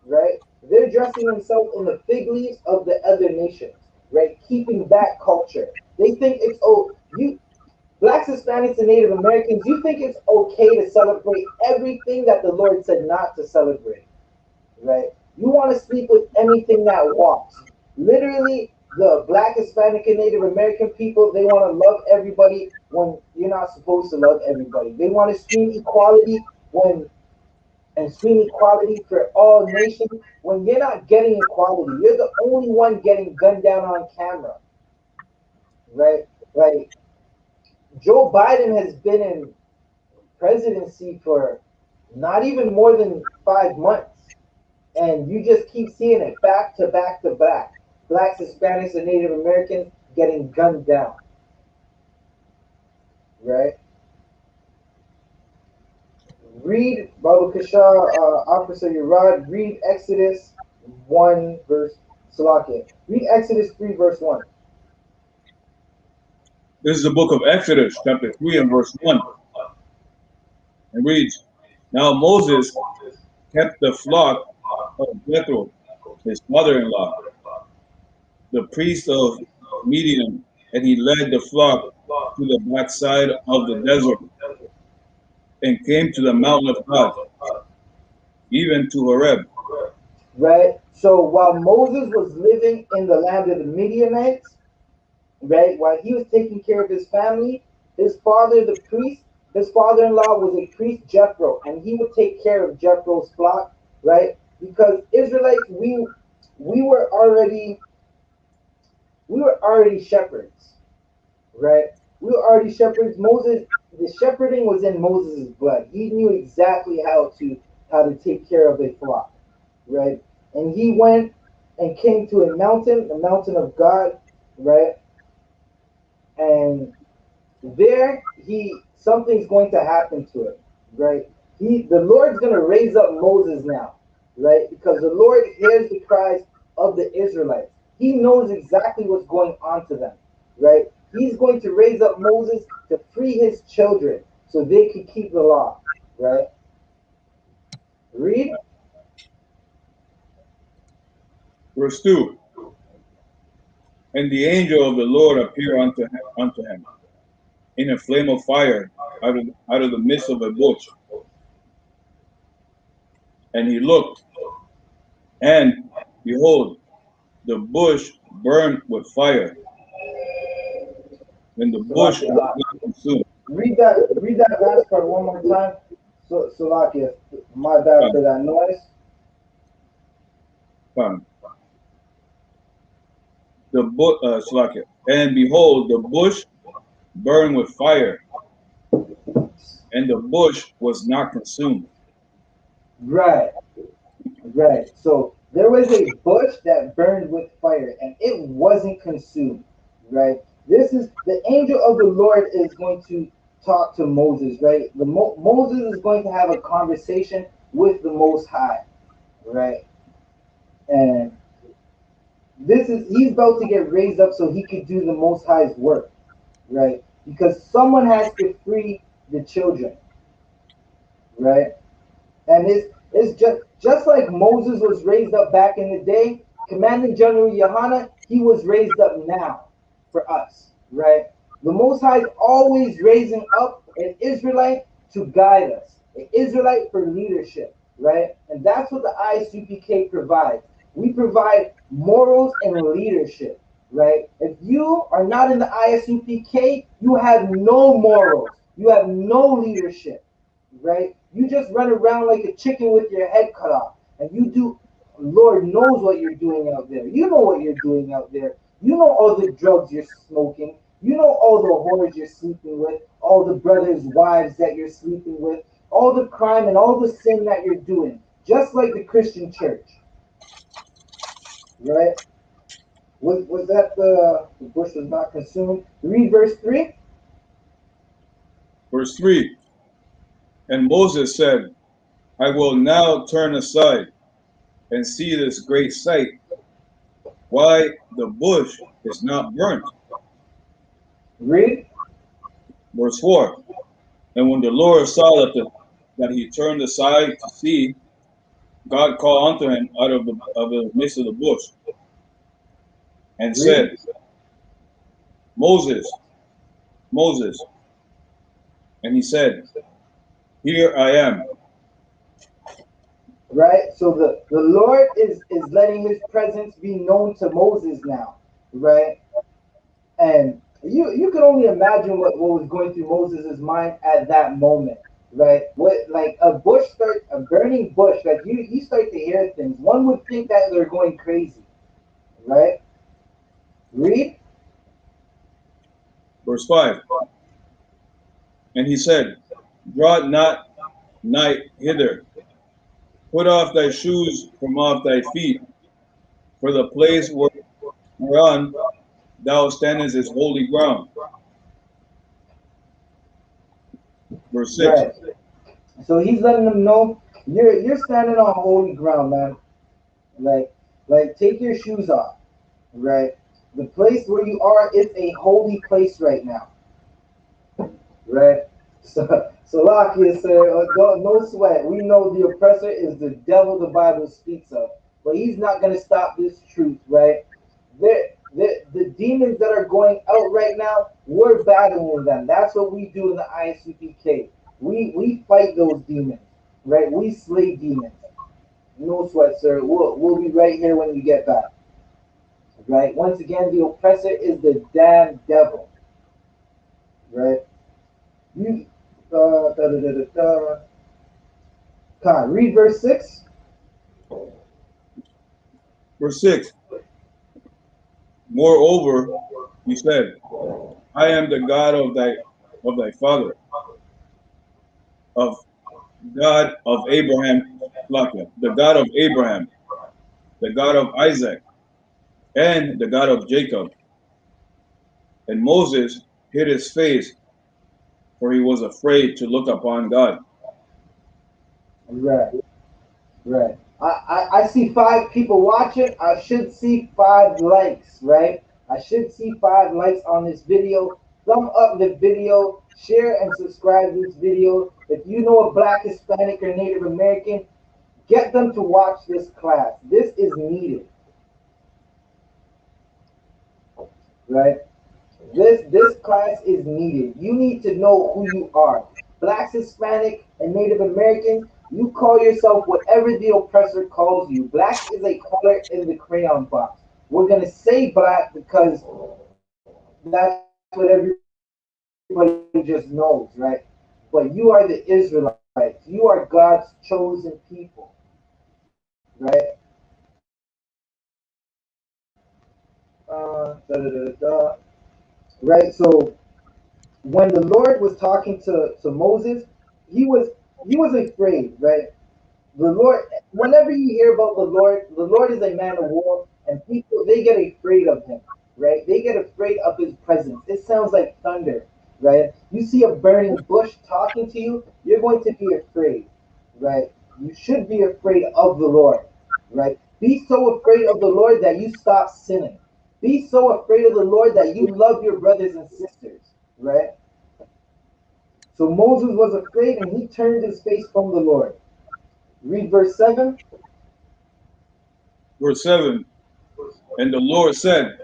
right? They're dressing themselves in the fig leaves of the other nations, right? Keeping that culture. They think it's you blacks, Hispanics, and Native Americans. You think it's okay to celebrate everything that the Lord said not to celebrate, right? You want to sleep with anything that walks. Literally, the Black, Hispanic, and Native American people, they want to love everybody when you're not supposed to love everybody. They want to scream equality when and scream equality for all nations when you're not getting equality. You're the only one getting gunned down on camera, right? Like Joe Biden has been in presidency for not even more than 5 months, and you just keep seeing it back to back to back. Blacks, Hispanics, and Native Americans getting gunned down, right? Read Baba Kasha, Officer Urad, read Exodus 1 verse Salakia. Read Exodus 3 verse 1. This is the book of Exodus, chapter 3 and verse 1. It reads, Now Moses kept the flock of Jethro, his mother-in-law, the priest of Midian, and he led the flock to the backside of the desert and came to the mountain of God, even to Horeb. Right? So while Moses was living in the land of the Midianites, right, while he was taking care of his family, his father, the priest, his father-in-law was a priest, Jethro, and he would take care of Jethro's flock, right? Because Israelites, we were already we were already shepherds, right? We were already shepherds. Moses, the shepherding was in Moses' blood. He knew exactly how to take care of a flock, right? And he went and came to a mountain, the mountain of God, right? And there he something's going to happen to him, right? The Lord's going to raise up Moses now, right? Because the Lord hears the cries of the Israelites. He knows exactly what's going on to them, right? He's going to raise up Moses to free his children so they could keep the law, right? Read. Verse 2. And the angel of the Lord appeared unto him in a flame of fire out of the midst of a bush. And he looked, and behold, the bush burned with fire, and the bush was Salakia. not consumed. Read that last part one more time. So Salakia, my bad for that noise. Fine. Slakia. And behold, the bush burned with fire, and the bush was not consumed. Right. Right. So there was a bush that burned with fire and it wasn't consumed. Right. This is the angel of the Lord is going to talk to Moses. Right. Moses is going to have a conversation with the Most High. Right. And he's about to get raised up so he could do the Most High's work. Right. Because someone has to free the children. Right. And it's just like Moses was raised up back in the day, Commanding General YAHANNA, he was raised up now for us, right? The Most High is always raising up an Israelite to guide us, an Israelite for leadership, right? And that's what the I.S.U.P.K provides. We provide morals and leadership, right? If you are not in the I.S.U.P.K, you have no morals, you have no leadership, right? You just run around like a chicken with your head cut off. And you do, Lord knows what you're doing out there. You know what you're doing out there. You know all the drugs you're smoking. You know all the whores you're sleeping with, all the brothers' wives that you're sleeping with, all the crime and all the sin that you're doing, just like the Christian church, right? Was that the bush was not consumed? Read verse 3. Verse 3. And Moses said, I will now turn aside and see this great sight, why the bush is not burnt. Read. Verse 4. And when the Lord saw that he turned aside to see, God called unto him out of the midst of the bush and Read. said, Moses, Moses. And he said, Here I am. right? So the Lord is letting his presence be known to Moses now, right? And you can only imagine what was going through Moses' mind at that moment, right? What, like a burning bush, like you start to hear things. One would think that they're going crazy, right? Read. Verse 5. And he said, Draw not nigh hither, put off thy shoes from off thy feet, for the place whereon thou standest is holy ground. Verse 6. Right. So he's letting them know you're standing on holy ground, man. Like like take your shoes off, right? The place where you are is a holy place right now, right? So Lakia said, no sweat. We know the oppressor is the devil the Bible speaks of, but he's not going to stop this truth, right? The demons that are going out right now, we're battling them. That's what we do in the I.S.U.P.K. We fight those demons, right? We slay demons. No sweat, sir. We'll be right here when you get back, right? Once again, the oppressor is the damn devil, right? You da, da, da, da, da. Con, read verse 6. Verse 6. Moreover, he said, I am the God of thy father, of God of Abraham, the God of Abraham, the God of Isaac, and the God of Jacob. And Moses hid his face, for he was afraid to look upon God. Right, right. I see 5 people watching. I should see 5 likes, right? I should see 5 likes on this video. Thumb up the video, share and subscribe this video. If you know a black, Hispanic, or Native American, get them to watch this class. This is needed, right? This class is needed. You need to know who you are. Blacks, Hispanic, and Native Americans, you call yourself whatever the oppressor calls you. Black is a color in the crayon box. We're gonna say black because that's what everybody just knows, right? But you are the Israelites. You are God's chosen people, right? Right. So when the Lord was talking to Moses, he was he was afraid, right? The Lord, whenever you hear about the Lord is a man of war, and people they get afraid of him, right? They get afraid of his presence. It sounds like thunder, right? You see a burning bush talking to you, you're going to be afraid, right? You should be afraid of the Lord, right? Be so afraid of the Lord that you stop sinning. Be so afraid of the Lord that you love your brothers and sisters, right? So Moses was afraid and he turned his face from the Lord. Read verse 7. Verse 7. And the Lord said,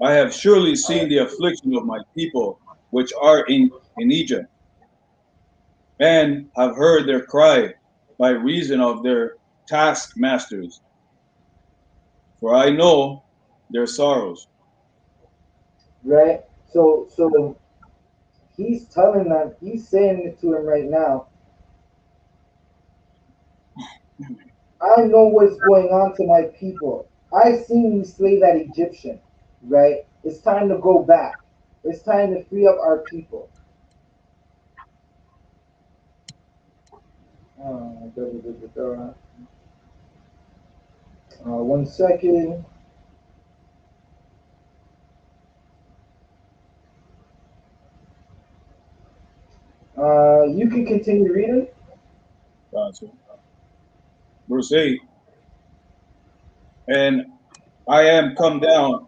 I have surely seen the affliction of my people which are in Egypt, and have heard their cry by reason of their taskmasters. For I know their sorrows. Right? So he's telling them, he's saying it to him right now. I know what's going on to my people. I seen you slay that Egyptian, right? It's time to go back. It's time to free up our people. Da, da, da, da, da. 1 second. You can continue reading. Gotcha. Verse 8. And I am come down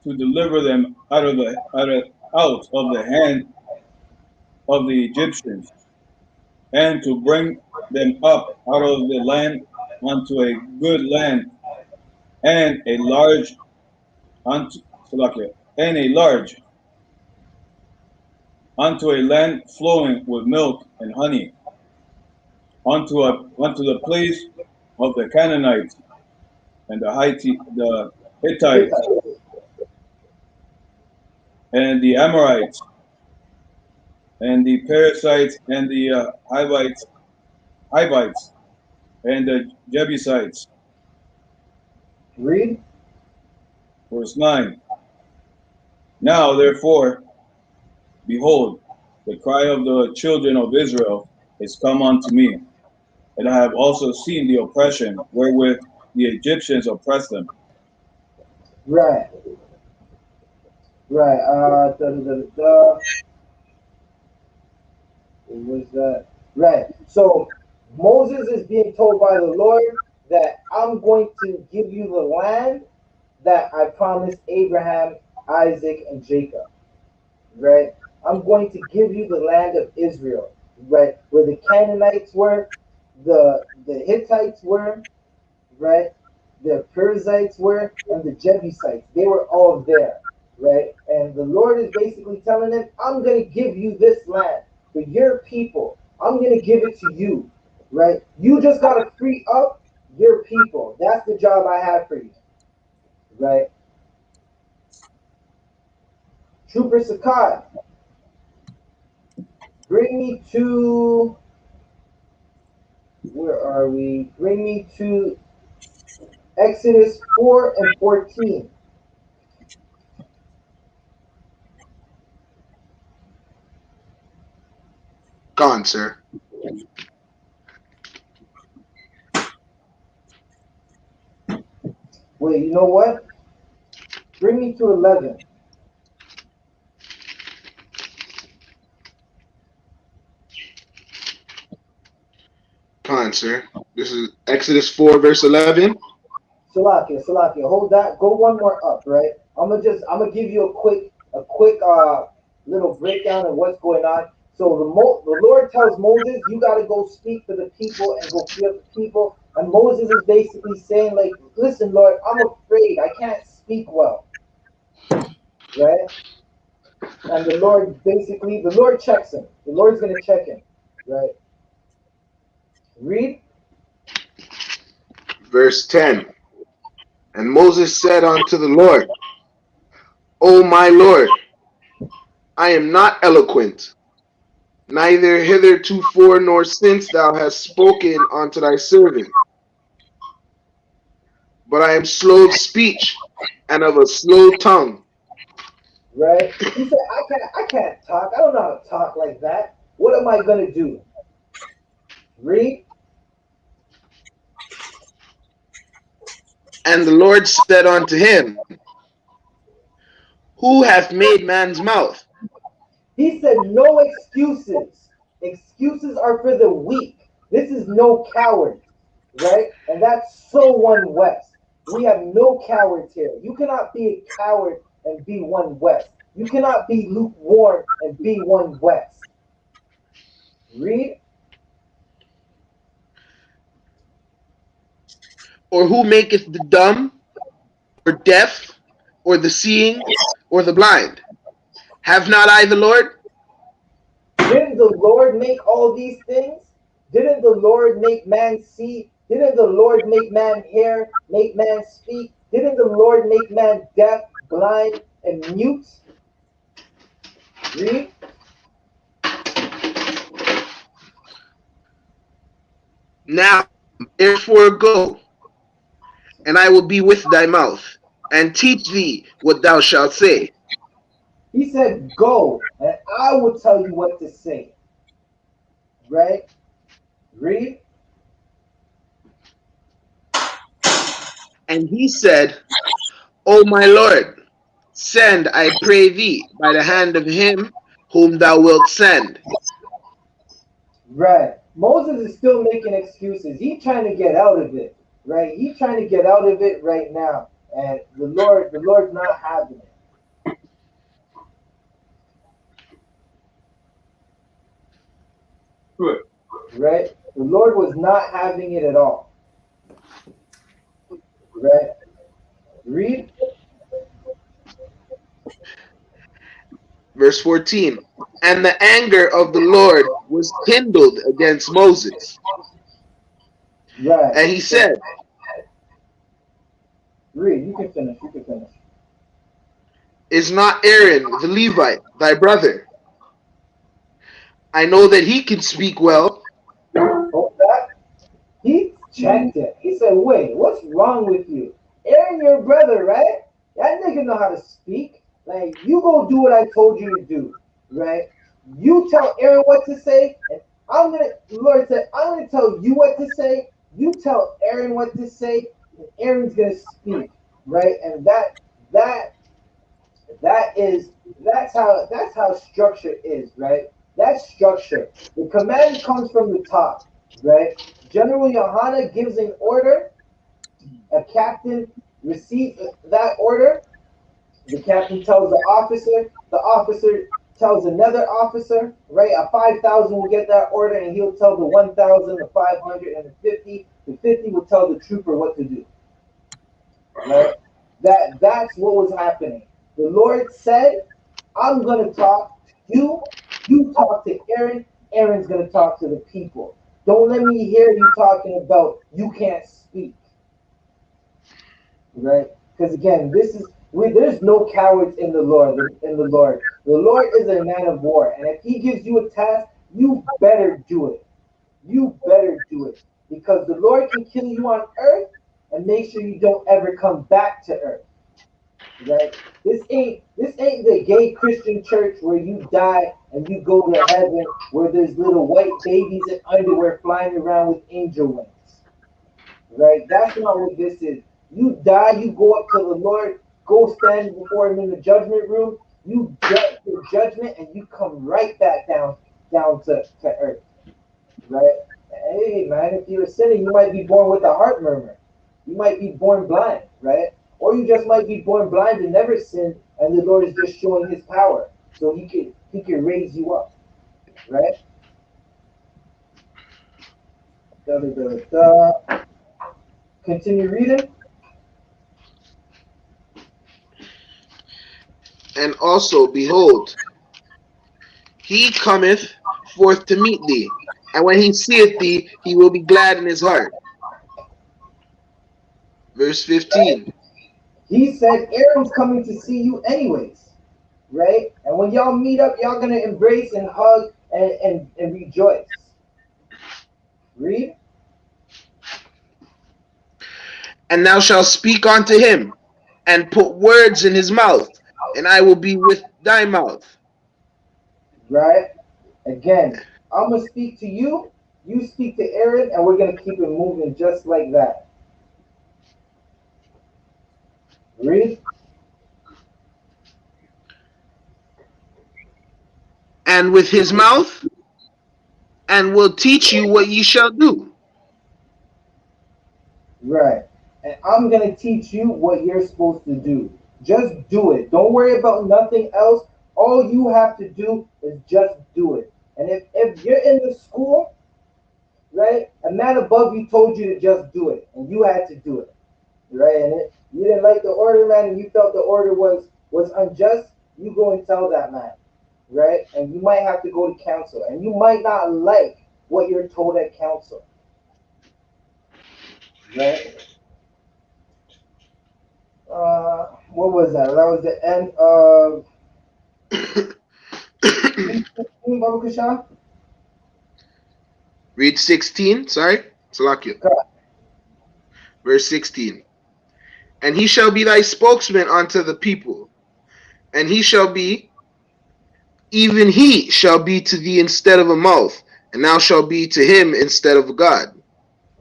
to deliver them out of the hand of the Egyptians, and to bring them up out of the land unto a good land, and a large unto Salakia, and a large unto a land flowing with milk and honey, unto the place of the Canaanites and the Hittites and the Amorites and the Perizzites and the Hivites and the Jebusites. Read. Verse 9. Now therefore, behold, the cry of the children of Israel is come unto me, and I have also seen the oppression wherewith the Egyptians oppress them. Right. Right. What was that? Right. So Moses is being told by the Lord that I'm going to give you the land that I promised Abraham, Isaac, and Jacob. Right? I'm going to give you the land of Israel, right? Where the Canaanites were, the Hittites were, right? The Perizzites were, and the Jebusites. They were all there, right? And the Lord is basically telling them, I'm going to give you this land for your people. I'm going to give it to you, right? You just got to free up your people. That's the job I have for you, right? Trooper Sakai, bring me to, where are we? Bring me to Exodus 4 and 14. Gone, sir. Wait, you know what? Bring me to 11. Gone, sir. This is Exodus 4, verse 11. Salakia, hold that. Go one more up, right? I'm gonna give you a quick little breakdown of what's going on. So the Lord tells Moses, you got to go speak to the people and go free up the people. And Moses is basically saying, like, listen, Lord, I'm afraid. I can't speak well, right? And the Lord checks him. The Lord's gonna check him, right? Read. Verse 10. And Moses said unto the Lord, O my Lord, I am not eloquent, neither hithertofore nor since thou hast spoken unto thy servant, but I am slow of speech and of a slow tongue. Right? He said, I can't talk. I don't know how to talk like that. What am I gonna do? Read. And the Lord said unto him, Who hath made man's mouth? He said, no excuses. Excuses are for the weak. This is no coward, right? And that's so one West. We have no cowards here. You cannot be a coward and be one West. You cannot be lukewarm and be one West. Read. Or who maketh the dumb, or deaf, or the seeing, or the blind? Have not I the Lord? Didn't the Lord make all these things? Didn't the Lord make man see? Didn't the Lord make man hear, make man speak? Didn't the Lord make man deaf, blind, and mute? Read. Now therefore go, and I will be with thy mouth, and teach thee what thou shalt say. He said, go, and I will tell you what to say. Right? Read. And he said, O my Lord, send, I pray thee, by the hand of him whom thou wilt send. Right. Moses is still making excuses. He's trying to get out of it. Right? He's trying to get out of it right now. And the Lord's not having it. Good. Right? The Lord was not having it at all. Right? Read. Verse 14. And the anger of the Lord was kindled against Moses, Right. And he said, Read. You can finish. You can finish. Is not Aaron the Levite thy brother? I know that he can speak well. Hold that. He checked it. He said, "Wait, what's wrong with you? Aaron, your brother, right? That nigga know how to speak. Like, you go do what I told you to do, right? You tell Aaron what to say, and Lord said, I'm gonna tell you what to say. You tell Aaron what to say, and Aaron's gonna speak, right? And that that is that's how structure is, right? That's structure. The command comes from the top, right? General Yohana gives an order, a captain receives that order, the captain tells the officer tells another officer, right? A 5,000 will get that order, and he'll tell the 1,000, the 500, and the 50. The 50 will tell the trooper what to do, right? That's what was happening. The Lord said, I'm gonna talk to you. You talk to Aaron. Aaron's gonna talk to the people. Don't let me hear you talking about you can't speak, right? Because again, there's no cowards in the Lord. The Lord is a man of war, and if He gives you a task, you better do it. You better do it, because the Lord can kill you on earth and make sure you don't ever come back to earth. Right? This ain't the gay Christian church where you die and you go to heaven where there's little white babies in underwear flying around with angel wings. Right? That's not what this is. You die, you go up to the Lord, go stand before Him in the judgment room. You get your judgment, and you come right back down to earth. Right? Hey man, if you're a sinner, you might be born with a heart murmur. You might be born blind, right? Or you just might be born blind and never sin, and the Lord is just showing His power, so He can raise you up, right? Da, da, da, da. Continue reading. And also, behold, he cometh forth to meet thee. And when he seeth thee, he will be glad in his heart. Verse 15. He said, Aaron's coming to see you anyways, right? And when y'all meet up, y'all gonna embrace and hug and rejoice. Read. And thou shalt speak unto him, and put words in his mouth, and I will be with thy mouth. Right? Again, I'm gonna speak to you, you speak to Aaron, and we're gonna keep it moving just like that. Read. And with his mouth, and will teach you what ye shall do. Right. And I'm gonna teach you what you're supposed to do. Just do it. Don't worry about nothing else. All you have to do is just do it. And if you're in the school, right, a man above you told you to just do it, and you had to do it. Right? And you didn't like the order, man, and you felt the order was unjust, you go and tell that man, right? And you might have to go to council, and you might not like what you're told at council, right? What was that? That was the end of 16, Baba Kashan? Read 16, sorry, Salakia. Verse 16. And he shall be thy spokesman unto the people, and even he shall be to thee instead of a mouth, and thou shalt be to him instead of a God.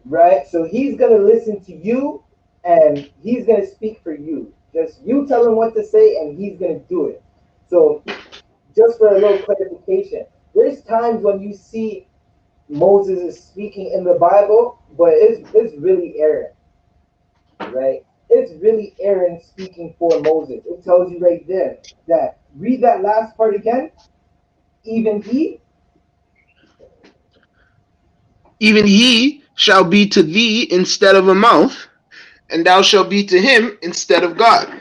Right? So he's gonna listen to you, and he's gonna speak for you. Just you tell him what to say, and he's gonna do it. So just for a little clarification, there's times when you see Moses is speaking in the Bible, but it's really Aaron, right? It's really Aaron speaking for Moses. It tells you right there that read that last part again. Even he, Even he shall be to thee instead of a mouth, and thou shalt be to him instead of God.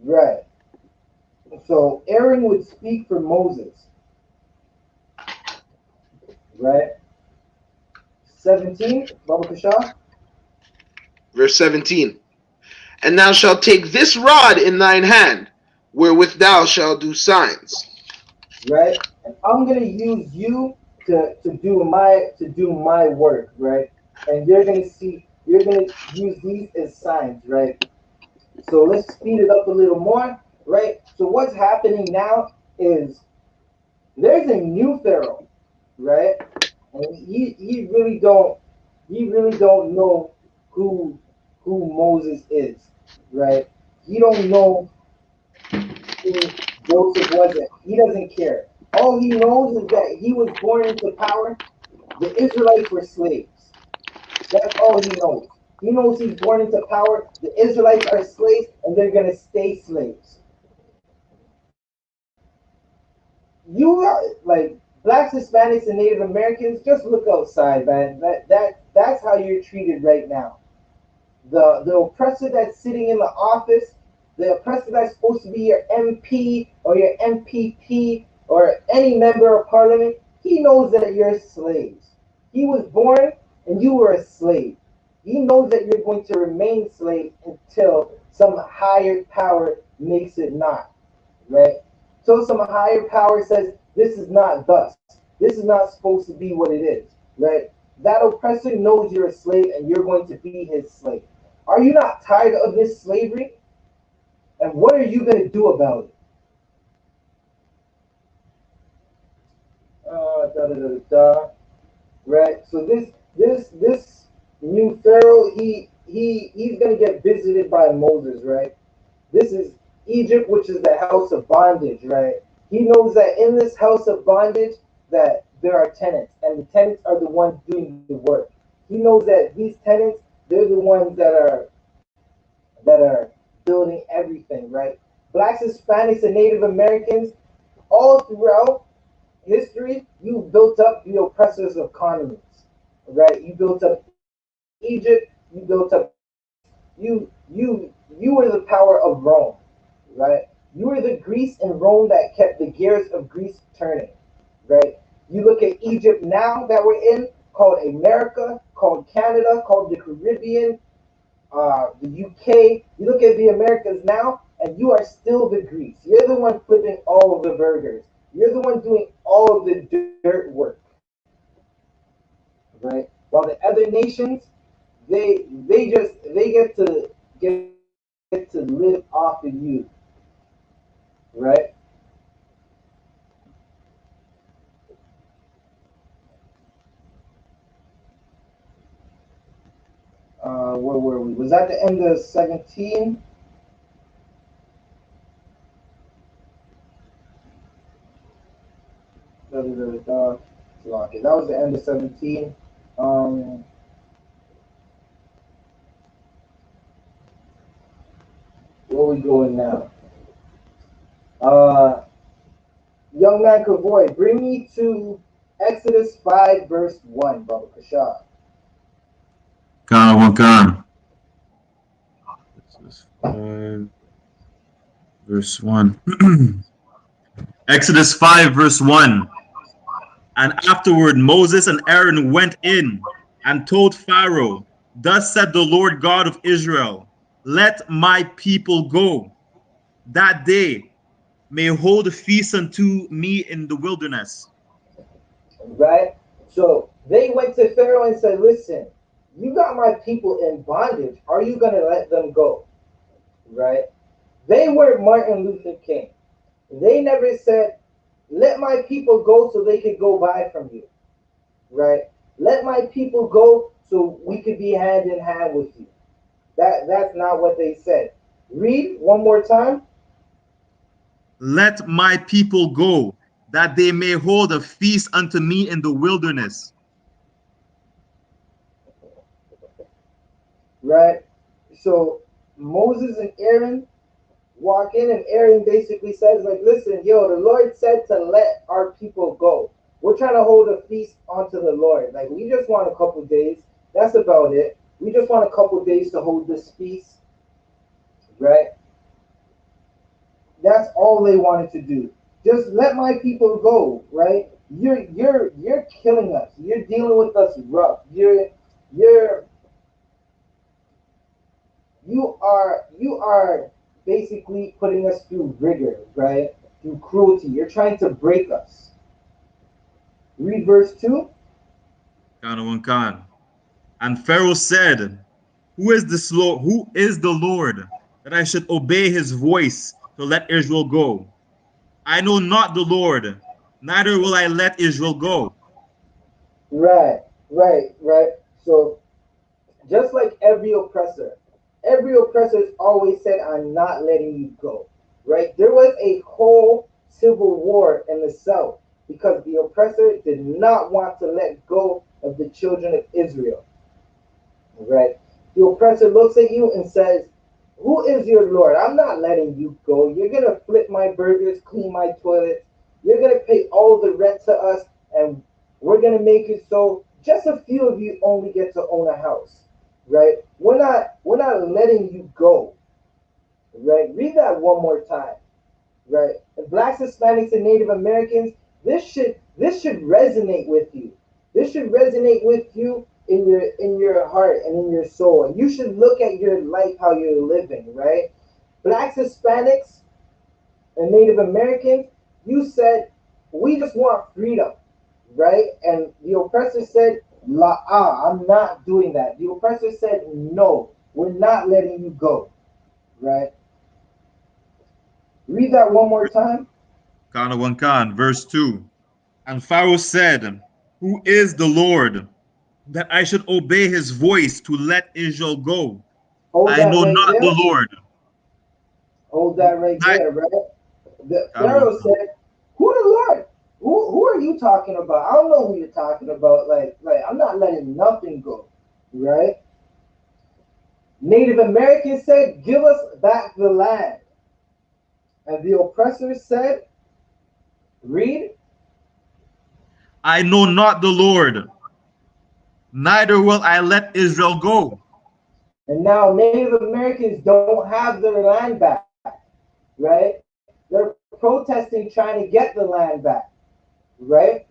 right? So Aaron would speak for Moses, right? 17, Baba Kasha. Verse 17. And thou shalt take this rod in thine hand, wherewith thou shalt do signs. Right? And I'm gonna use you to do my work, right? And you're gonna use these as signs, right? So let's speed it up a little more, right? So what's happening now is there's a new Pharaoh, right? And he really don't know who Moses is, right? He don't know who Joseph wasn't. He doesn't care. All he knows is that he was born into power. The Israelites were slaves. That's all he knows. He knows he's born into power. The Israelites are slaves, and they're gonna stay slaves. You are like blacks, Hispanics, and Native Americans. Just look outside, man. That's how you're treated right now. The oppressor that's sitting in the office, the oppressor that's supposed to be your MP or your MPP or any member of parliament, he knows that you're slaves. He was born and you were a slave. He knows that you're going to remain slave until some higher power makes it not, right? So some higher power says this is not thus. This is not supposed to be what it is, right? That oppressor knows you're a slave and you're going to be his slave. Are you not tired of this slavery? And what are you going to do about it? Da, da, da, da, da. Right. So this new Pharaoh, he's going to get visited by Moses, right? This is Egypt, which is the house of bondage, right? He knows that in this house of bondage that there are tenants, and the tenants are the ones doing the work. He knows that these tenants, they're the ones that are building everything, right? Blacks, Hispanics, and Native Americans, all throughout history, you built up the oppressors of economies, right? You built up Egypt, you built up you were the power of Rome, right? You were the Greece and Rome that kept the gears of Greece turning, right? You look at Egypt now that we're in, called America, called Canada, called the Caribbean, the UK. You look at the Americas now, and you are still the Greece. You're the one flipping all of the burgers. You're the one doing all of the dirt work, right? While the other nations, they get to live off of you, right? Where were we? Was that the end of 17? Okay, that was the end of 17. Um, where are we going now? Young man Kavoy, bring me to Exodus 5, verse 1, Baba Kashab. Khan. This is 5, verse 1. Exodus 5, verse 1. And afterward Moses and Aaron went in and told Pharaoh, thus said the Lord God of Israel, let my people go, that they may hold a feast unto me in the wilderness. Right? So they went to Pharaoh and said, listen, you got my people in bondage. Are you going to let them go? Right? They were Martin Luther King. They never said, let my people go so they could go buy from you. Right? Let my people go so we could be hand in hand with you. That's not what they said. Read one more time. Let my people go, that they may hold a feast unto me in the wilderness. Right? So Moses and Aaron walk in, and Aaron basically says, like, listen, yo, the Lord said to let our people go. We're trying to hold a feast unto the Lord. Like, we just want a couple days. That's about it. We just want a couple days to hold this feast. Right? That's all they wanted to do. Just let my people go, right? you're killing us. You're dealing with us rough. You're you are basically putting us through rigor, right? Through cruelty. You're trying to break us. Read verse 2. Khan. And Pharaoh said, Who is the Lord, that I should obey his voice to let Israel go? I know not the Lord, neither will I let Israel go. Right, right. So just like every oppressor has always said, I'm not letting you go. Right? There was a whole civil war in the South because the oppressor did not want to let go of the children of Israel. Right? The oppressor looks at you and says, who is your Lord? I'm not letting you go. You're going to flip my burgers, clean my toilets. You're going to pay all the rent to us, and we're going to make it so just a few of you only get to own a house. Right? We're not letting you go. Right? Read that one more time. Right? And blacks, Hispanics, and Native Americans, this should resonate with you. This should resonate with you in your heart and in your soul. And you should look at your life, how you're living, right? Blacks, Hispanics, and Native Americans, you said we just want freedom, right? And the oppressor said, I'm not doing that. The oppressor said, no, we're not letting you go, right? Read that one more time. Khan, verse 2. And Pharaoh said, Who is the Lord, that I should obey his voice to let Israel go? Hold I that know right not the there. Lord. Hold that right Ni- there, right? The Khan. Pharaoh said, "Who the Lord? Who are you talking about? I don't know who you're talking about. Like I'm not letting nothing go, right?" Native Americans said, "Give us back the land," and the oppressors said, "Read." I know not the Lord, neither will I let Israel go. And now Native Americans don't have their land back, right? They're protesting, trying to get the land back, right?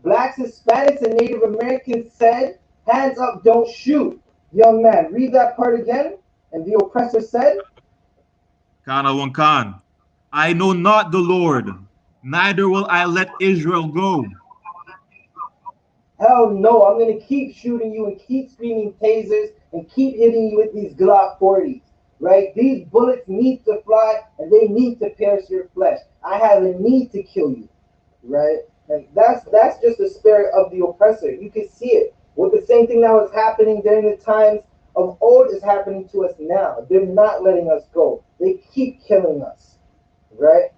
Blacks, Hispanics, and Native Americans said, hands up, don't shoot. Young man, read that part again. And the oppressor said, Khan. I know not the Lord, neither will I let Israel go. hell no, I'm going to keep shooting you and keep screaming tasers and keep hitting you with these Glock 40s, right? These bullets need to fly and they need to pierce your flesh. I have a need to kill you, right? And that's just the spirit of the oppressor. You can see it. With the same thing that was happening during the times of old is happening to us now. They're not letting us go. They keep killing us, right?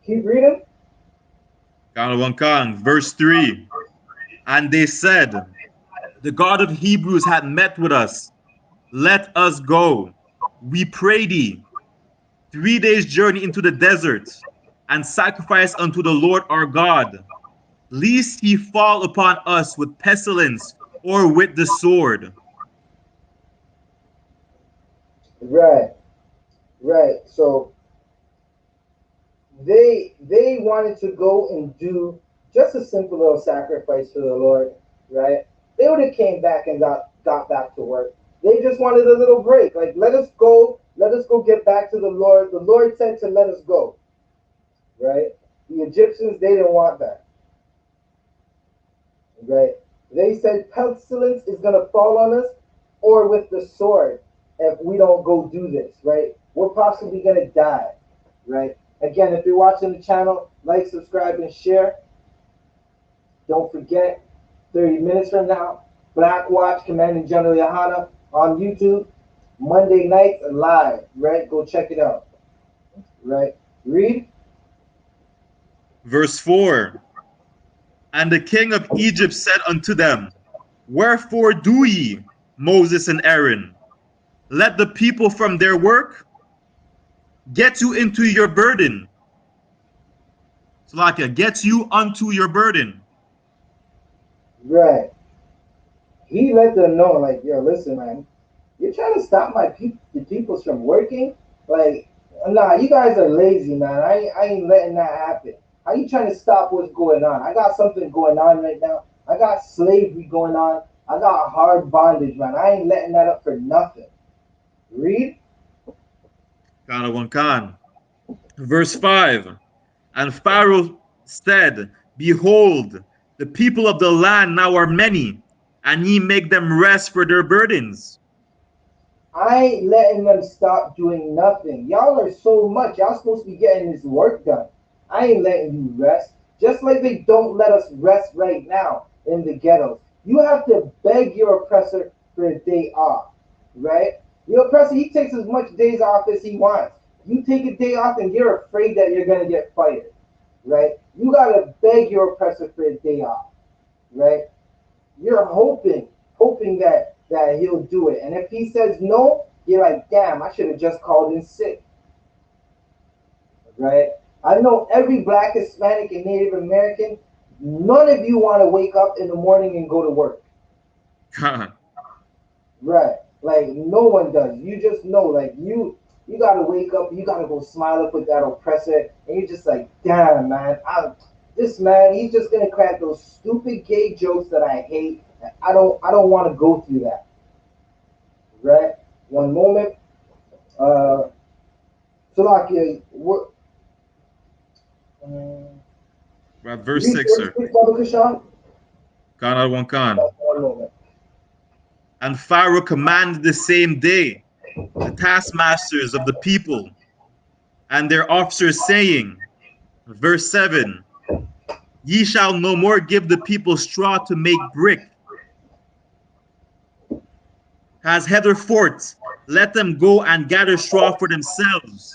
Keep reading. Khan, verse 3. And they said, The God of Hebrews hath met with us. Let us go, we pray thee, 3 days' journey into the desert, and sacrifice unto the Lord our God, lest he fall upon us with pestilence or with the sword. Right, right. So they wanted to go and do just a simple little sacrifice for the Lord, right? They would have came back and got back to work. They just wanted a little break. Like let us go get back to the Lord. The Lord said to let us go, right? The Egyptians, they didn't want that, right? They said pestilence is gonna fall on us or with the sword if we don't go do this, right? We're possibly gonna die, right? Again, if you're watching the channel, like, subscribe, and share. Don't forget, 30 minutes from now, Black Watch Commanding General Yahanna on YouTube, Monday nights live, right? Go check it out, right? Read. Verse 4. And the king of Egypt said unto them, Wherefore do ye, Moses and Aaron? Let the people from their work get you into your burden. Salakia, get you unto your burden. Right. He let them know, like, yo, listen, man, you're trying to stop the peoples from working. Like, Nah, you guys are lazy, man. I ain't letting that happen. How you trying to stop what's going on? I got something going on right now. I got slavery going on. I got hard bondage, man. I ain't letting that up for nothing. Read. Kana one kan. Verse 5. And Pharaoh said, Behold, the people of the land now are many, and ye make them rest for their burdens. I ain't letting them stop doing nothing. Y'all are so much. Y'all supposed to be getting this work done. I ain't letting you rest. Just like they don't let us rest right now in the ghettos. You have to beg your oppressor for a day off, right? Your oppressor, he takes as much days off as he wants. You take a day off and you're afraid that you're gonna get fired, right? You gotta beg your oppressor for a day off, right? You're hoping that he'll do it. And if he says no, you're like, damn, I should have just called in sick. Right? I know every black, Hispanic, and Native American, none of you want to wake up in the morning and go to work. Right. Like no one does. You just know, like you gotta wake up, you gotta go smile up with that oppressor, and you're just like, damn man, this man, he's just gonna crack those stupid gay jokes that I hate. I don't wanna go through that. Right? One moment. Salakia, what Verse read 6, verse sir. 6, Brother Kashan? Kana one kan. One moment. And Pharaoh commanded the same day the taskmasters of the people and their officers, saying, verse 7, Ye shall no more give the people straw to make brick, as hitherforth, let them go and gather straw for themselves.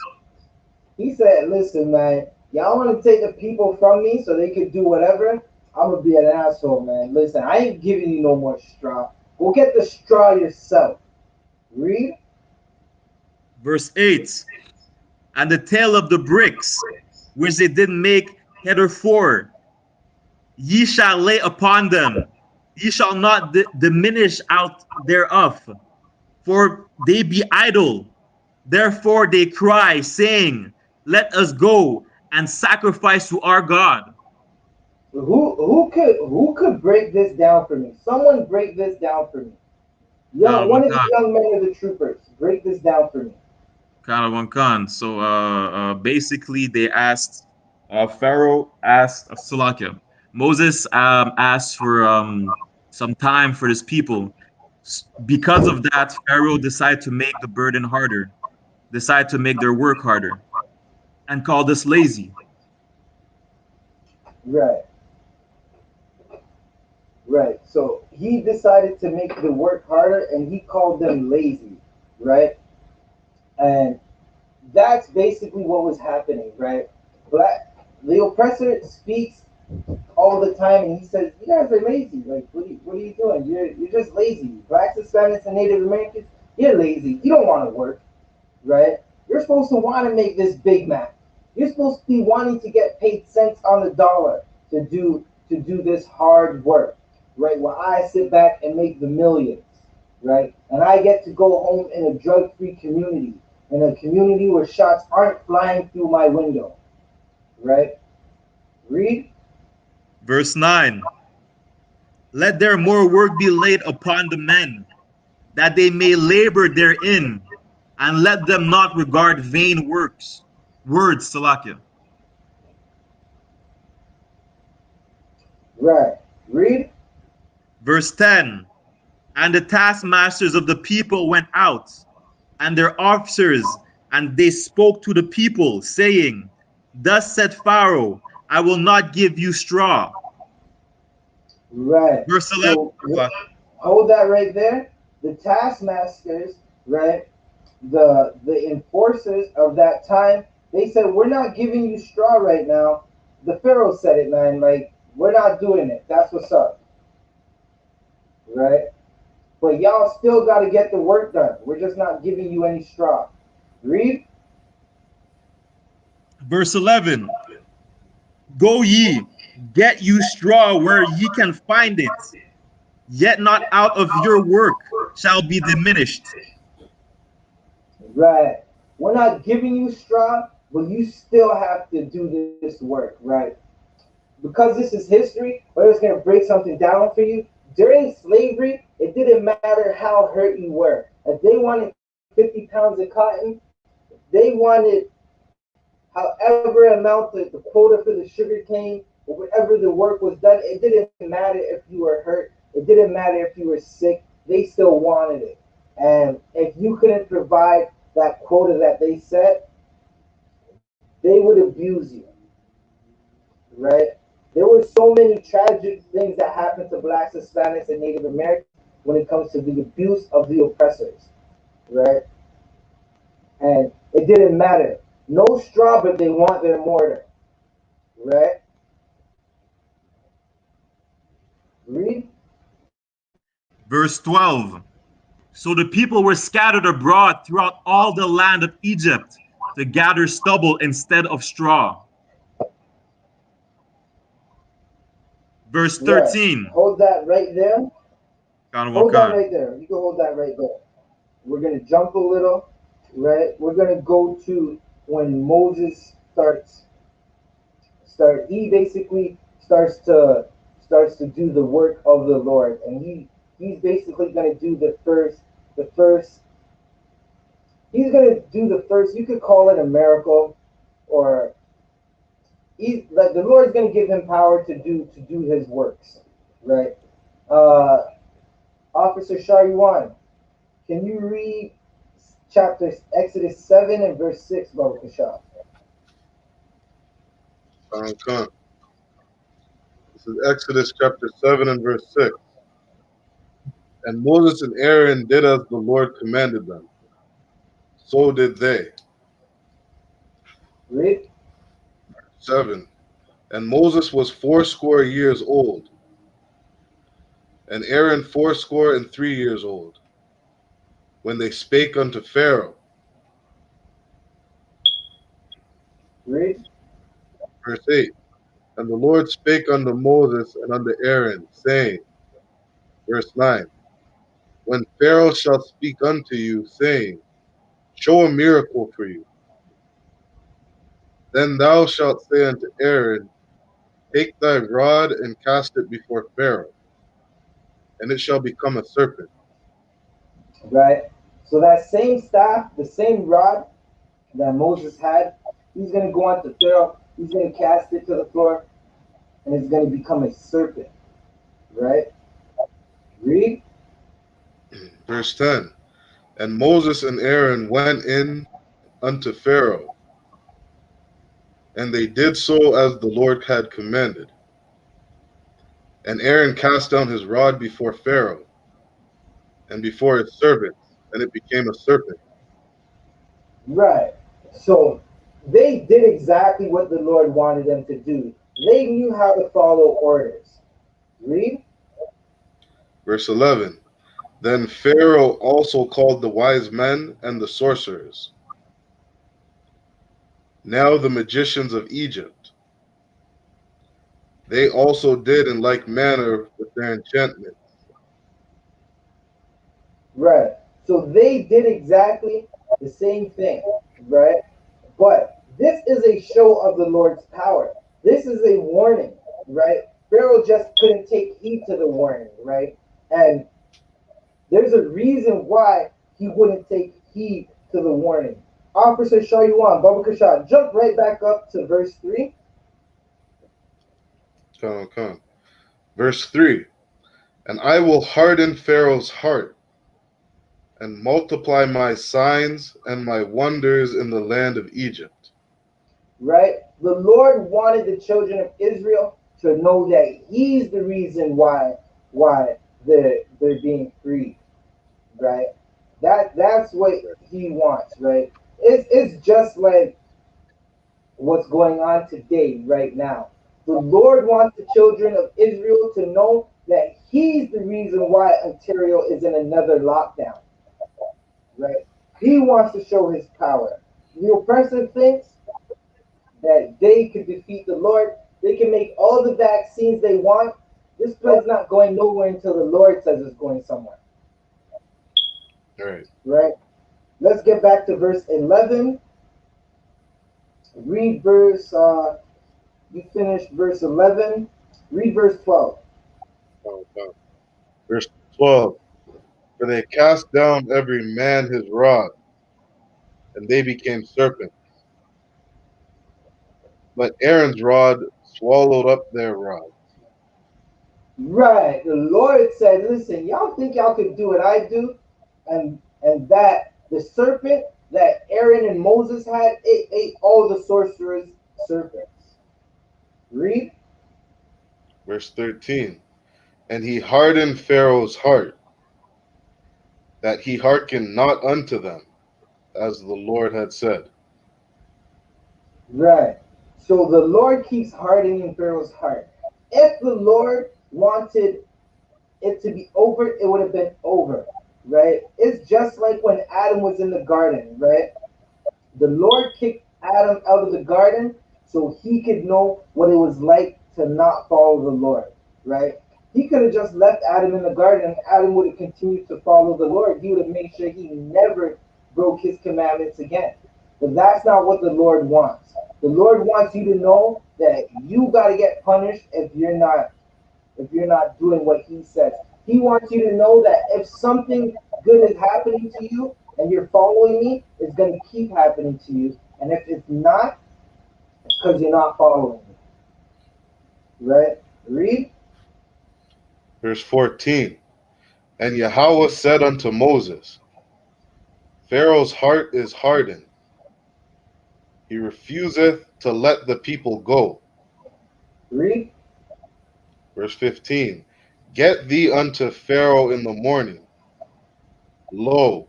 He said, listen, man, y'all want to take the people from me so they can do whatever? I'm going to be an asshole, man. Listen, I ain't giving you no more straw. Go get the straw yourself. Read. Verse 8, and the tale of the bricks, which they did make hitherfore, ye shall lay upon them. Ye shall not diminish out thereof, for they be idle. Therefore they cry, saying, Let us go and sacrifice to our God. Who could break this down for me? Someone break this down for me. Young, one of the young men of the troopers, break this down for me. So basically they asked, Pharaoh asked Salakia. Moses asked for some time for his people. Because of that, Pharaoh decided to make the burden harder, decided to make their work harder, and called us lazy. Right. Right. So he decided to make the work harder and he called them lazy. Right. And that's basically what was happening, right? The oppressor speaks all the time and he says, you guys are lazy. Like, what are you doing? You're just lazy. Blacks, Hispanics, and Native Americans, you're lazy. You don't want to work, right? You're supposed to want to make this Big Mac. You're supposed to be wanting to get paid cents on the dollar to do this hard work, right? While I sit back and make the millions, right? And I get to go home in a drug-free community, in a community where shots aren't flying through my window, right? Read. Verse 9, let their more work be laid upon the men, that they may labor therein, and let them not regard vain words, Salakia. Right. Read. Verse 10, and the taskmasters of the people went out, and their officers, and they spoke to the people, saying, Thus said Pharaoh, I will not give you straw. Right. Verse 11. So hold that right there. The taskmasters, right? The enforcers of that time, they said, we're not giving you straw right now. The Pharaoh said it, man. Like, we're not doing it. That's what's up. Right? But y'all still got to get the work done. We're just not giving you any straw. Read. Verse 11. Go ye, get you straw where ye can find it, yet not out of your work shall be diminished. Right. we're not giving you straw, but you still have to do this work, right? Because this is history, we're just gonna break something down for you. During slavery, it didn't matter how hurt you were. If they wanted 50 pounds of cotton, they wanted however amount the quota for the sugar cane or whatever the work was done. It didn't matter if you were hurt. It didn't matter if you were sick. They still wanted it. And if you couldn't provide that quota that they set, they would abuse you, right? There were so many tragic things that happened to blacks, Hispanics, and Native Americans when it comes to the abuse of the oppressors, right? And it didn't matter. No straw, but they want their mortar, right? Read. Verse 12. So the people were scattered abroad throughout all the land of Egypt to gather stubble instead of straw. Verse Right. 13. Hold that right there. Hold that Khan. right there. You can hold that right there. We're gonna jump a little, right? We're gonna go to when Moses he basically starts to do the work of the Lord, and he's basically gonna do the first he's gonna do the first, you could call it a miracle, or he like the Lord's gonna give him power to do his works, right? Uh Officer Shariwan, can you read chapter Exodus 7 and verse 6, Baba Kashaf? Khan. This is Exodus chapter 7 and verse 6. And Moses and Aaron did as the Lord commanded them. So did they. Read. 7. And Moses was 80 old, and Aaron 83 old, when they spake unto Pharaoh. Read. Verse 8. And the Lord spake unto Moses and unto Aaron, saying, verse 9, when Pharaoh shall speak unto you, saying, show a miracle for you, then thou shalt say unto Aaron, take thy rod and cast it before Pharaoh, and it shall become a serpent. Right? So that same staff, the same rod that Moses had, he's going to go onto Pharaoh, he's going to cast it to the floor, and it's going to become a serpent. Right? Read. Verse 10. And Moses and Aaron went in unto Pharaoh, and they did so as the Lord had commanded. And Aaron cast down his rod before Pharaoh, and before his servants, and it became a serpent. Right. So they did exactly what the Lord wanted them to do. They knew how to follow orders. Read. Verse 11. Then Pharaoh also called the wise men and the sorcerers, now the magicians of Egypt. They also did in like manner with their enchantment. Right. So they did exactly the same thing. Right. But this is a show of the Lord's power. This is a warning. Right. Pharaoh just couldn't take heed to the warning. Right. And there's a reason why he wouldn't take heed to the warning. Officer Shayuan, Baba Kashad, jump right back up to verse 3. Come. Verse 3. And I will harden Pharaoh's heart, and multiply my signs and my wonders in the land of Egypt. Right? The Lord wanted the children of Israel to know that he's the reason why they're being freed. Right? That's what he wants, right? It's just like what's going on today, right now. The Lord wants the children of Israel to know that he's the reason why Ontario is in another lockdown. Right? He wants to show his power. The oppressor thinks that they could defeat the Lord. They can make all the vaccines they want. This plague's not going nowhere until the Lord says it's going somewhere. All right. Right? Let's get back to verse 11. Read verse, you finished verse 11. Read verse 12. Verse 12. For they cast down every man his rod, and they became serpents. But Aaron's rod swallowed up their rod. Right. The Lord said, listen, y'all think y'all could do what I do? And that the serpent that Aaron and Moses had, it ate all the sorcerers' serpents. Read. Verse 13. And he hardened Pharaoh's heart, that he hearkened not unto them, as the Lord had said. Right. So the Lord keeps hardening Pharaoh's heart. If the Lord wanted it to be over, it would have been over. Right? It's just like when Adam was in the garden, right? The Lord kicked Adam out of the garden so he could know what it was like to not follow the Lord, right? He could have just left Adam in the garden and Adam would have continued to follow the Lord. He would have made sure he never broke his commandments again. But that's not what the Lord wants. The Lord wants you to know that you got to get punished if you're not doing what he says. He wants you to know that if something good is happening to you and you're following me, it's going to keep happening to you. And if it's not, it's because you're not following me. Right? Read. Verse 14. And Yahweh said unto Moses, Pharaoh's heart is hardened. He refuseth to let the people go. Read. Verse 15. Get thee unto Pharaoh in the morning. Lo,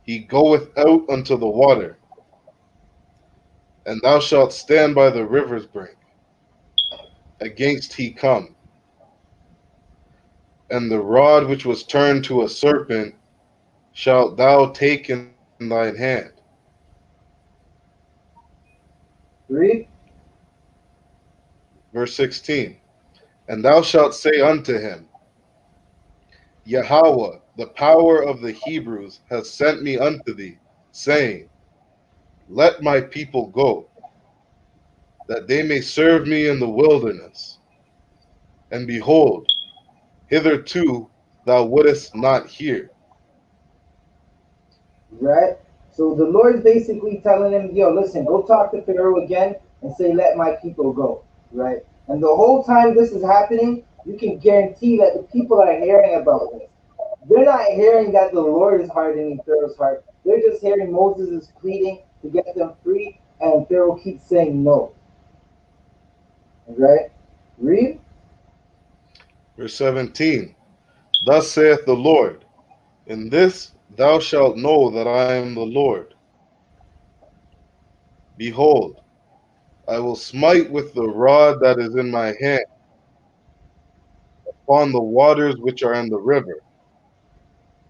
he goeth out unto the water, and thou shalt stand by the river's brink, against he come. And the rod which was turned to a serpent shalt thou take in thine hand. Read. Verse 16. And thou shalt say unto him, Yahweh, the power of the Hebrews, has sent me unto thee, saying, Let my people go, that they may serve me in the wilderness. And behold, hitherto thou wouldest not hear. Right? So the Lord is basically telling him, yo, listen, go talk to Pharaoh again and say, let my people go. Right? And the whole time this is happening, you can guarantee that the people are hearing about this. They're not hearing that the Lord is hardening Pharaoh's heart. They're just hearing Moses is pleading to get them free, and Pharaoh keeps saying no. Right? Read. Verse 17. Thus saith the Lord, In this thou shalt know that I am the Lord. Behold, I will smite with the rod that is in my hand upon the waters which are in the river,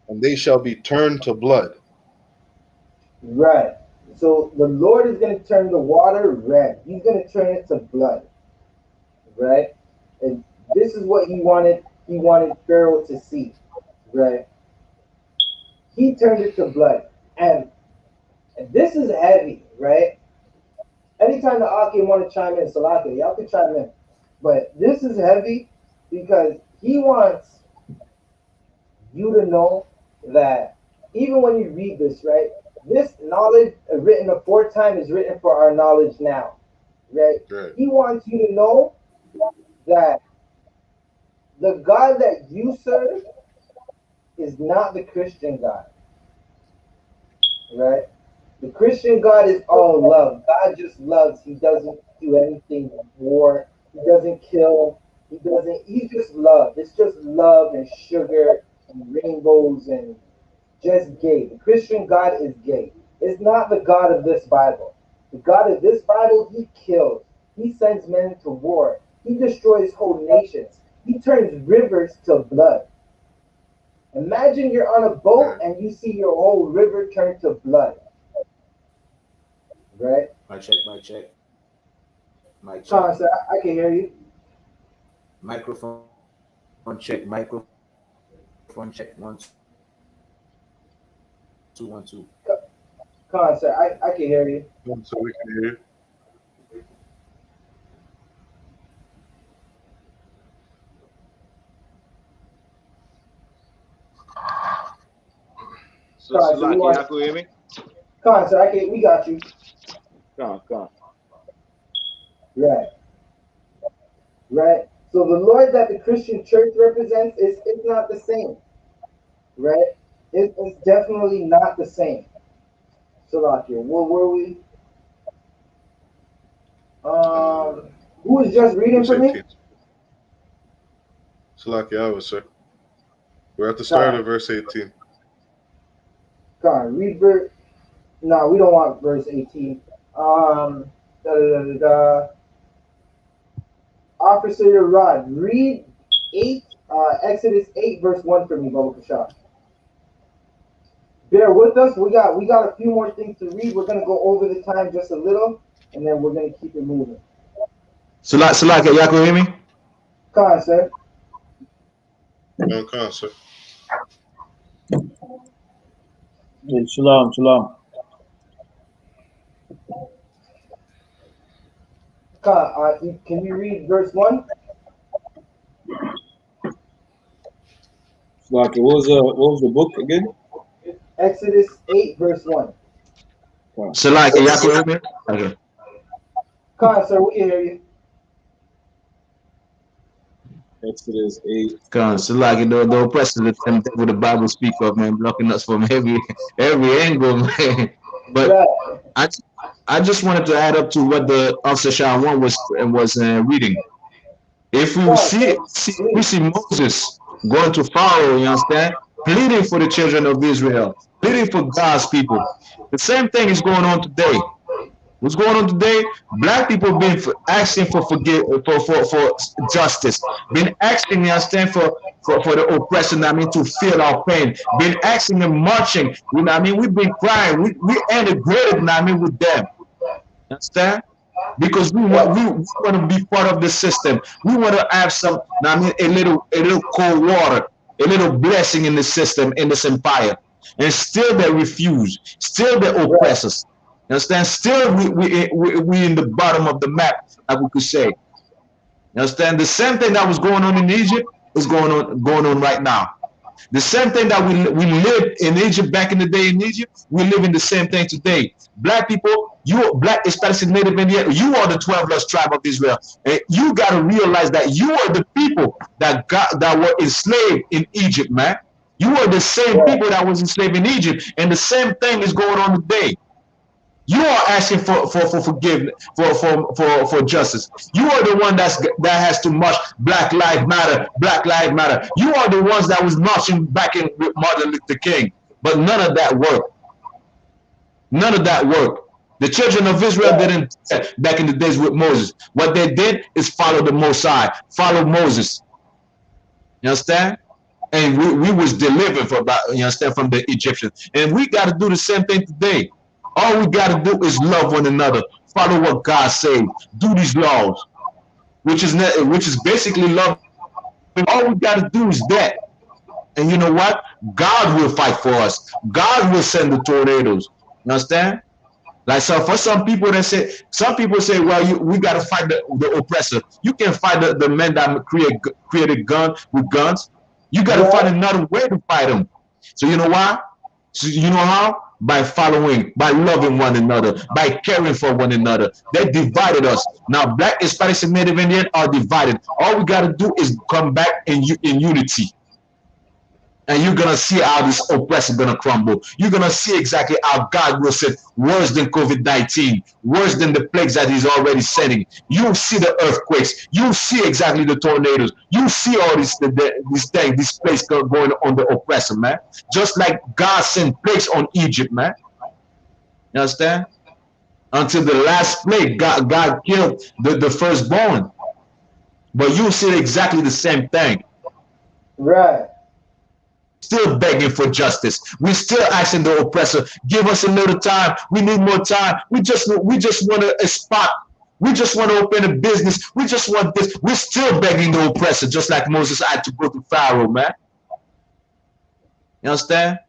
and they shall be turned to blood. Right. So the Lord is going to turn the water red. He's going to turn it to blood. Right? And this is what he wanted. He wanted Pharaoh to see. Right? He turned it to blood. And this is heavy, right? Anytime the Aki want to chime in, Salaka, y'all can chime in. But this is heavy because he wants you to know that even when you read this, right? This knowledge written aforetime is written for our knowledge now, right? Right. He wants you to know that the God that you serve is not the Christian God, right? The Christian God is all love. God just loves. He doesn't do anything war. He doesn't kill. He's just love. It's just love and sugar and rainbows and just gay. The Christian God is gay. It's not the God of this Bible. The God of this Bible, he kills. He sends men to war. He destroys whole nations. He turns rivers to blood. Imagine you're on a boat Right. and you see your whole river turn to blood. Right? Mic check, mic check, mic check. Sean, sir, I can hear you. Microphone check, microphone check. 1 2 1 2. Come on, sir. I can hear you. So we can hear. So, Come on, sir. Salaki, y'all hear me? Come on, sir. We got you. Come on. Right. Right. So the Lord that the Christian church represents is not the same. Right? It's definitely not the same. Salakia, where were we? Who was just reading for me? Salaki, I was, sir. We're at the start of verse 18. Come on, read verse. No, we don't want verse 18. Officer Rod, read 8, Exodus 8, verse 1 for me, Baba Kasha. Bear with us. We got a few more things to read. We're gonna go over the time just a little, and then we're gonna keep it moving. Salaki, y'all can hear me? Come on, sir. Come on, sir. Hey, shalom. Come on, can you read verse 1? Salaki, what was the book again? Exodus 8, verse 1. Salaki, y'all can hear me? Okay. Come on, sir. We can hear you. Exodus 8. Come, Salaki, the oppressors of them devil the Bible speak of, man, blocking us from every angle, man. But Right. I just wanted to add up to what the Officer Shawan was reading. If we see Moses going to Pharaoh, you understand, pleading for the children of Israel, pleading for God's people. The same thing is going on today. What's going on today? Black people been asking for justice, been asking, you understand, for the oppression. I mean, to feel our pain, been asking and marching. You know, I mean, we've been crying. We integrated, you know, I mean, with them. Understand? Because we want to be part of the system. We want to have some, I mean, a little cold water, a little blessing in the system, in this empire, and still they refuse. Still they oppress us. You understand? Still we in the bottom of the map, like we could say. You understand? The same thing that was going on in Egypt is going on right now. The same thing that we lived in Egypt back in the day in Egypt, we live in the same thing today. Black people, you black, especially Native Indian, you are the 12 lost tribe of Israel. And you got to realize that you are the people that were enslaved in Egypt, man. You are the same people that was enslaved in Egypt, and the same thing is going on today. You are asking for forgiveness, for justice. You are the one that has to march. Black Lives Matter, Black Lives Matter. You are the ones that was marching back in with Martin Luther King, but none of that worked. None of that worked. The children of Israel didn't back in the days with Moses. What they did is follow the Most High, follow Moses. You understand? And we was delivered from, you understand, from the Egyptians. And we got to do the same thing today. All we got to do is love one another, follow what God says, do these laws, which is basically love. All we got to do is that. And you know what? God will fight for us. God will send the tornadoes. You understand? Like, so for some people say, well, we got to fight the oppressor. You can fight the men that created with guns. You got to find another way to fight them. So you know why? So you know how? By following, by loving one another, by caring for one another. They divided us. Now, Black, Hispanics, and Native Indian are divided. All we got to do is come back in unity. And you're going to see how this oppression is going to crumble. You're going to see exactly how God will send worse than COVID-19, worse than the plagues that he's already sending. You see the earthquakes. You see exactly the tornadoes. You see all this place going on the oppressor, man. Just like God sent plagues on Egypt, man. You understand? Until the last plague, God killed the firstborn. But you see exactly the same thing. Right. Still begging for justice. We're still asking the oppressor, give us a little time. We need more time. We just want a spot. We just want to open a business. We just want this. We're still begging the oppressor, just like Moses had to go to Pharaoh, man. You understand?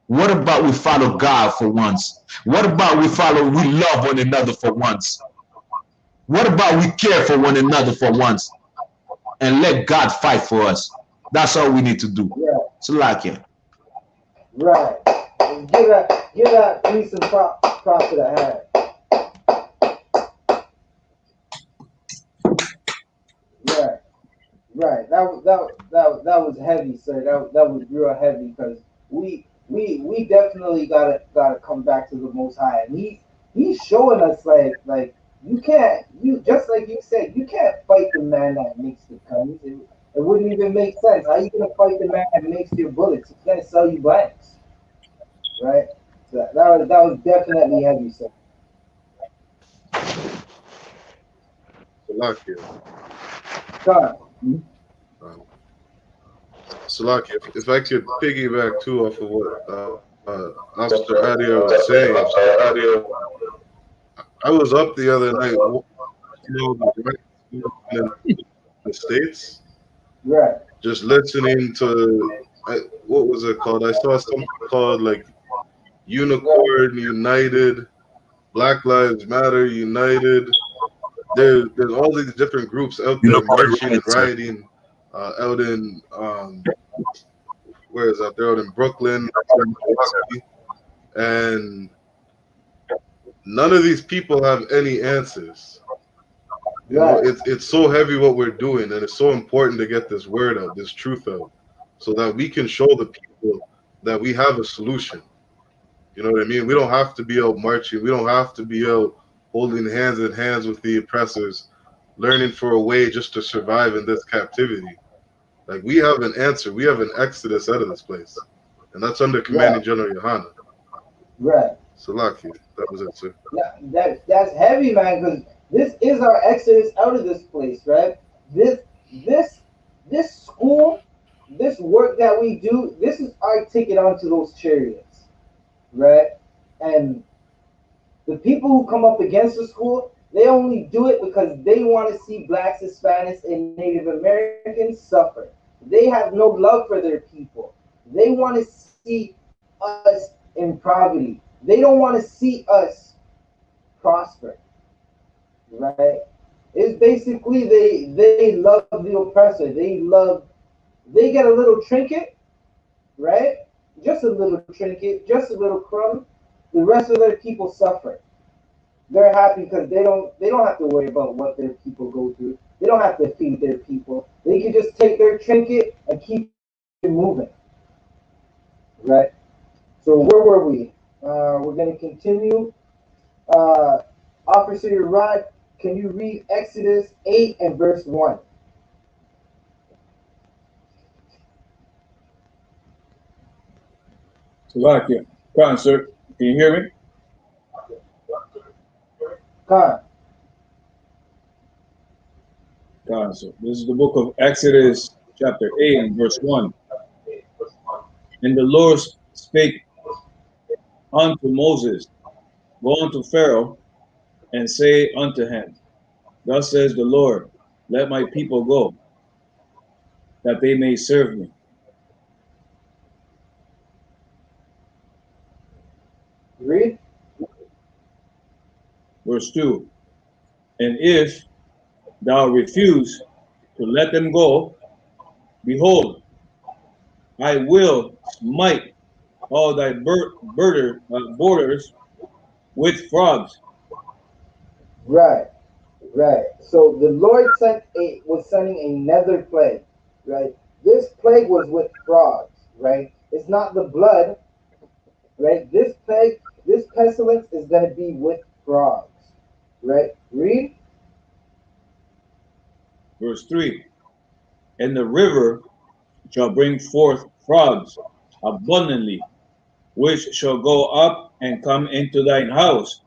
What about we follow God for once? What about we love one another for once? What about we care for one another for once and let God fight for us? That's all we need to do. Yeah. Salakia. Right. Give that piece of prop to the head. Right. Right. That was heavy, sir. That was real heavy because we definitely gotta come back to the Most High, and he's showing us like you just like you said, you can't fight the man that makes the guns. It wouldn't even make sense. How you gonna fight the man that makes your bullets? He's gonna sell you blanks, right? So that was definitely heavy, sir. Salakia. God. Um, Salakia, if I could piggyback too off of what Officer Adia was saying, I was up the other night, in the States, Right. just listening to, what was it called? I saw something called like Unicorn United, Black Lives Matter United. There's all these different groups out there marching and rioting out in where is that? They're out in Brooklyn, and none of these people have any answers. You know, Right. it's so heavy what we're doing, and it's so important to get this word out, this truth out, so that we can show the people that we have a solution. You know what I mean? We don't have to be out marching. We don't have to be out holding hands in hands with the oppressors, learning for a way just to survive in this captivity. Like, we have an answer. We have an exodus out of this place, and that's under Commanding Right. General YAHANNA. Right. Salaki, that was it, sir. That's heavy, man. Because this is our exodus out of this place, right? This this this school, this work that we do, this is our ticket onto those chariots, right? And the people who come up against the school, they only do it because they want to see blacks, Hispanics, and Native Americans suffer. They have no love for their people. They want to see us in poverty. They don't want to see us prosper, right? It's basically they love the oppressor. They get a little trinket, right? Just a little trinket, just a little crumb. The rest of their people suffer. They're happy because they don't have to worry about what their people go through. They don't have to feed their people. They can just take their trinket and keep it moving, right? So where were we? We're gonna continue. Uh, Officer Rod, can you read Exodus 8 and verse 1? Slovakia. Come on, sir. Can you hear me? Khan. Come on, sir. This is the book of Exodus, chapter 8 and verse 1. And the Lord spake unto Moses, go unto Pharaoh, and say unto him, thus says the Lord, let my people go, that they may serve me. Read. Verse 2. And if thou refuse to let them go, behold, I will smite all thy borders with frogs. Right. Right. So the Lord was sending another plague, right? This plague was with frogs, right? It's not the blood, right? This plague, this pestilence is going to be with frogs, right? Read. Verse 3. And the river shall bring forth frogs abundantly, which shall go up and come into thine house,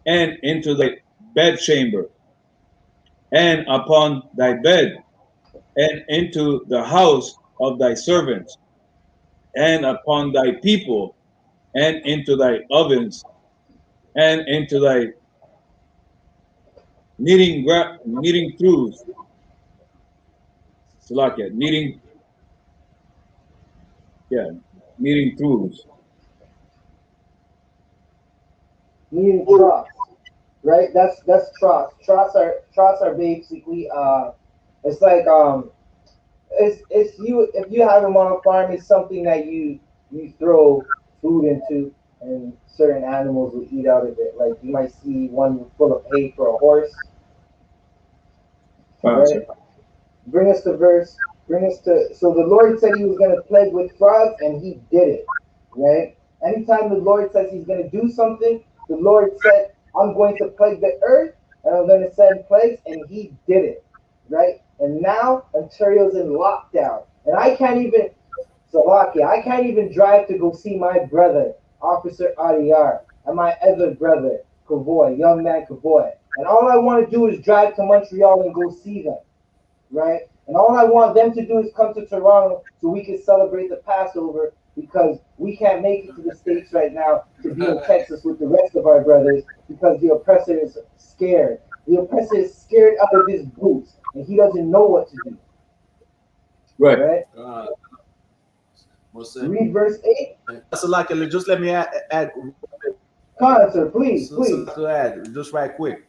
and into thy bedchamber, and upon thy bed, and into the house of thy servants, and upon thy people, and into thy ovens, and into thy kneading troughs. Salakia, kneading troughs. meaning troughs, right? That's troughs. Troughs are basically it's like it's you if you have them on a farm, it's something that you throw food into, and certain animals will eat out of it. Like you might see one full of hay for a horse, Sir. right? Bring us to verse. Bring us to. So the Lord said He was going to plague with frogs, and He did it, right? Anytime the Lord says He's going to do something, the Lord said, "I'm going to plague the earth, and I'm going to send plagues," and He did it, right? And now Ontario's in lockdown, and I can't even. Slovakia. I can't even drive to go see my brother, Officer Adiyar, and my other brother, Kavoy, young man Kavoy. And all I want to do is drive to Montreal and go see them, right? And all I want them to do is come to Toronto so we can celebrate the Passover, because we can't make it to the States right now to be in Texas with the rest of our brothers because the oppressor is scared. The oppressor is scared out of his boots and he doesn't know what to do, Right. right? Read verse 8. So, like, just let me add Sir, please, please. to add just right quick.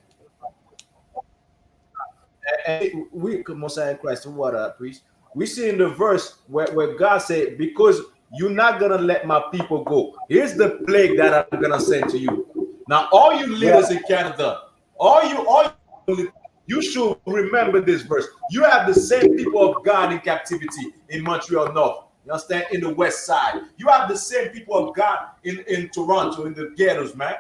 And we, Messiah Christ, what priest? We see in the verse where God said, "Because you're not gonna let my people go. Here's the plague that I'm gonna send to you." Now, all you leaders in Canada, all you should remember this verse. You have the same people of God in captivity in Montreal North. You understand? In the West Side, you have the same people of God in Toronto, in the ghettos, man.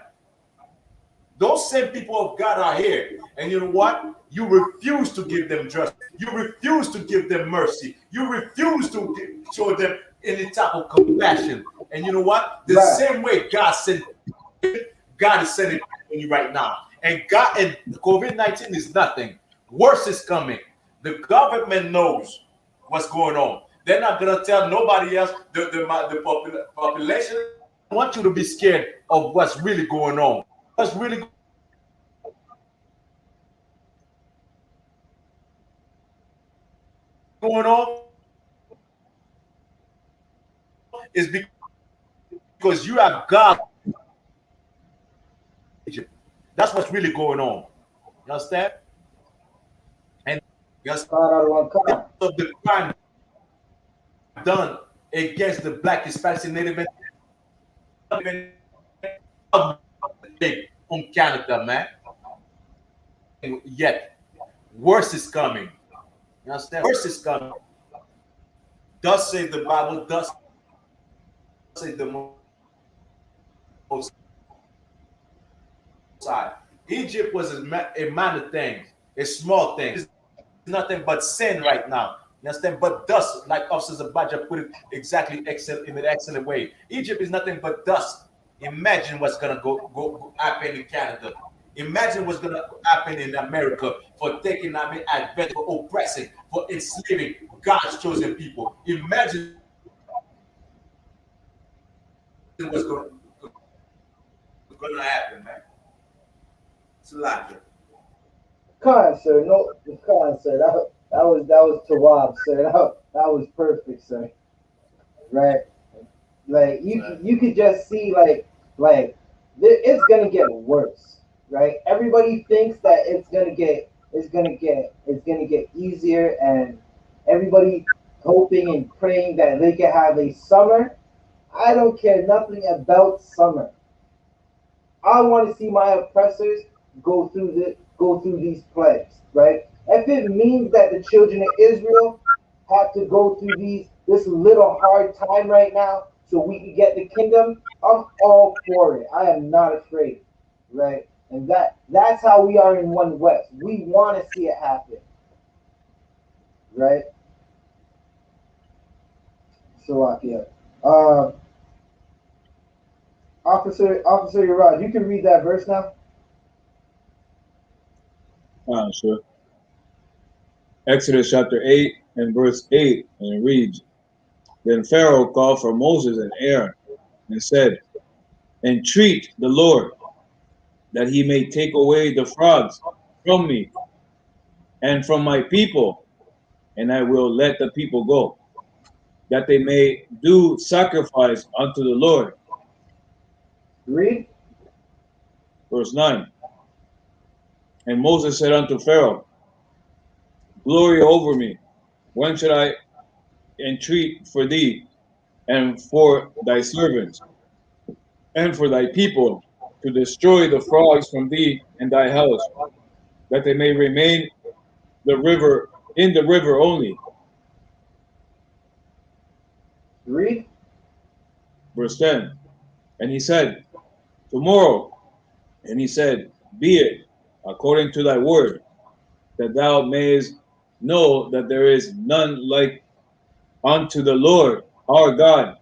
Those same people of God are here. And you know what? You refuse to give them justice. You refuse to give them mercy. You refuse to show them any type of compassion. And you know what? The same way God sent, God is sending on you right now. And COVID-19 is nothing. Worse is coming. The government knows what's going on. They're not gonna tell nobody else. The population. I want you to be scared of what's really going on. What's really going on is because you have God. That's what's really going on. You understand? And just of the crime done against the Black, Hispanic, Native from Canada, man. And yet, worse is coming. You understand? Worse is coming. Thus say the Bible, thus say the Most High. Egypt was a minor thing, a small thing. It's nothing but sin right now. You understand? But dust, like Officer Zabaja put it exactly in an excellent way. Egypt is nothing but dust. Imagine what's gonna go happen in Canada. Imagine what's gonna happen in America for taking advantage, for oppressing, for enslaving God's chosen people. Imagine what's gonna happen, man. It's a lot. Sir. No, sir. That was Tawab, sir. That was perfect, sir. Right? Like you could just see it's gonna get worse, right? Everybody thinks that it's gonna get easier, and everybody hoping and praying that they can have a summer. I don't care nothing about summer. I want to see my oppressors go through these plagues, right? If it means that the children of Israel have to go through this little hard time right now so we can get the kingdom, I'm all for it. I am not afraid, right? And that's how we are in One West. We want to see it happen, right? Slovakia. Officer Yaraj, you can read that verse now. Sure. Exodus chapter 8 and verse 8, and it reads, "Then Pharaoh called for Moses and Aaron and said, Entreat the Lord that he may take away the frogs from me and from my people, and I will let the people go, that they may do sacrifice unto the Lord." Read. Verse 9. And Moses said unto Pharaoh, Glory over me. When should I entreat for thee and for thy servants and for thy people to destroy the frogs from thee and thy house, that they may remain in the river only? Read. Verse 10. And he said, Tomorrow. And he said, Be it according to thy word, that thou mayest know that there is none like unto the Lord our God.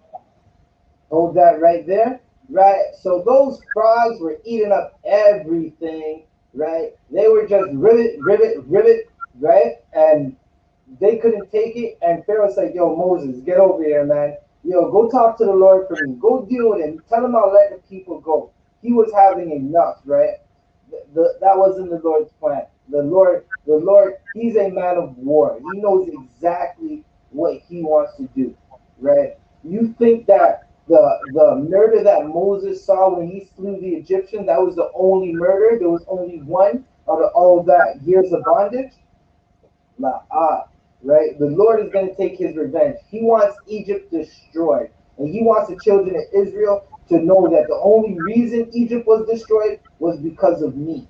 Hold that right there. Right. So those frogs were eating up everything. Right. They were just rivet, rivet, rivet. Right. And they couldn't take it. And Pharaoh said, Yo, Moses, get over here, man. Yo, go talk to the Lord for me. Go deal with him. Tell him I'll let the people go. He was having enough, right? That wasn't the Lord's plan. The Lord, he's a man of war. He knows exactly what he wants to do, right? You think that the murder that Moses saw when he slew the Egyptian, that was the only murder? There was only one out of all that years of bondage? Right? The Lord is going to take his revenge. He wants Egypt destroyed. And he wants the children of Israel to know that the only reason Egypt was destroyed was because of me.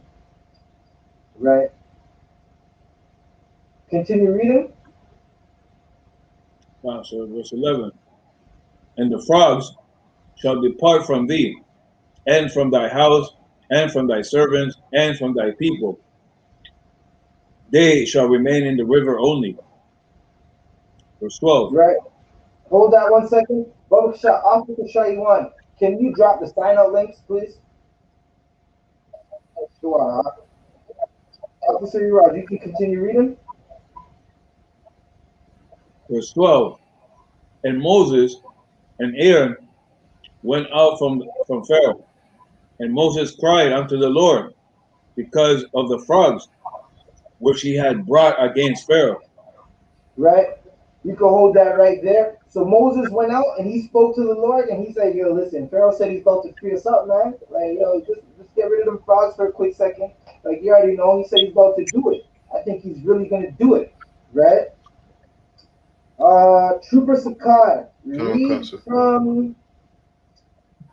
Right? Continue reading. So verse 11. And the frogs shall depart from thee, and from thy house, and from thy servants, and from thy people. They shall remain in the river only. Verse 12. Right? Hold that 1 second. Officer Shaiwan, can you drop the sign out links, please? Sure. Officer Uraj, you can continue reading. Verse 12. And Moses and Aaron went out from Pharaoh, and Moses cried unto the Lord because of the frogs which he had brought against Pharaoh. Right? You can hold that right there. So Moses went out and he spoke to the Lord and he said, Yo, listen, Pharaoh said he's about to free us up, man. Like, yo, just get rid of them frogs for a quick second. Like, you already know, he said he's about to do it. I think he's really going to do it. Right? Trooper Sakai, read from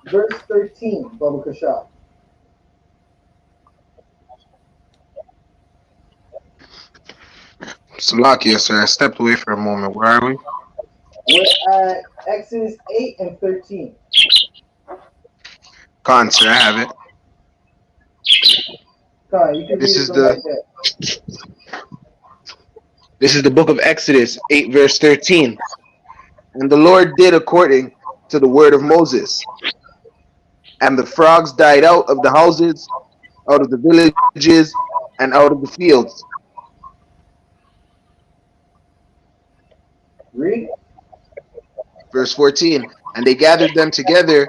verse 13, Baba Kasha. Salakia, sir. I stepped away for a moment. Where are we? We're at Exodus 8 and 13. Khan, sir, I have it. Khan, you can This read it is from right there. This is the book of Exodus 8, verse 13. And the Lord did according to the word of Moses. And the frogs died out of the houses, out of the villages, and out of the fields. Read. Verse 14. And they gathered them together.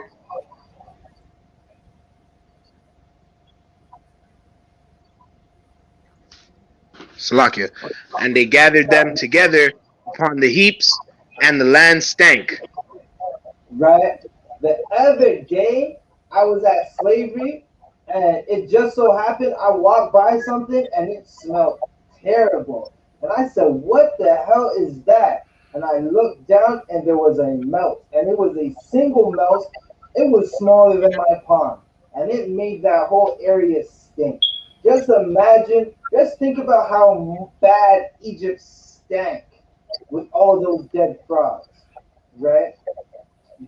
Salakia. And they gathered them together upon the heaps, and the land stank. Right. The other day, I was at slavery, and it just so happened I walked by something and it smelled terrible. And I said, What the hell is that? And I looked down and there was a mouse, and it was a single mouse. It was smaller than my palm, and it made that whole area stink. Just imagine, just think about how bad Egypt stank with all those dead frogs, right?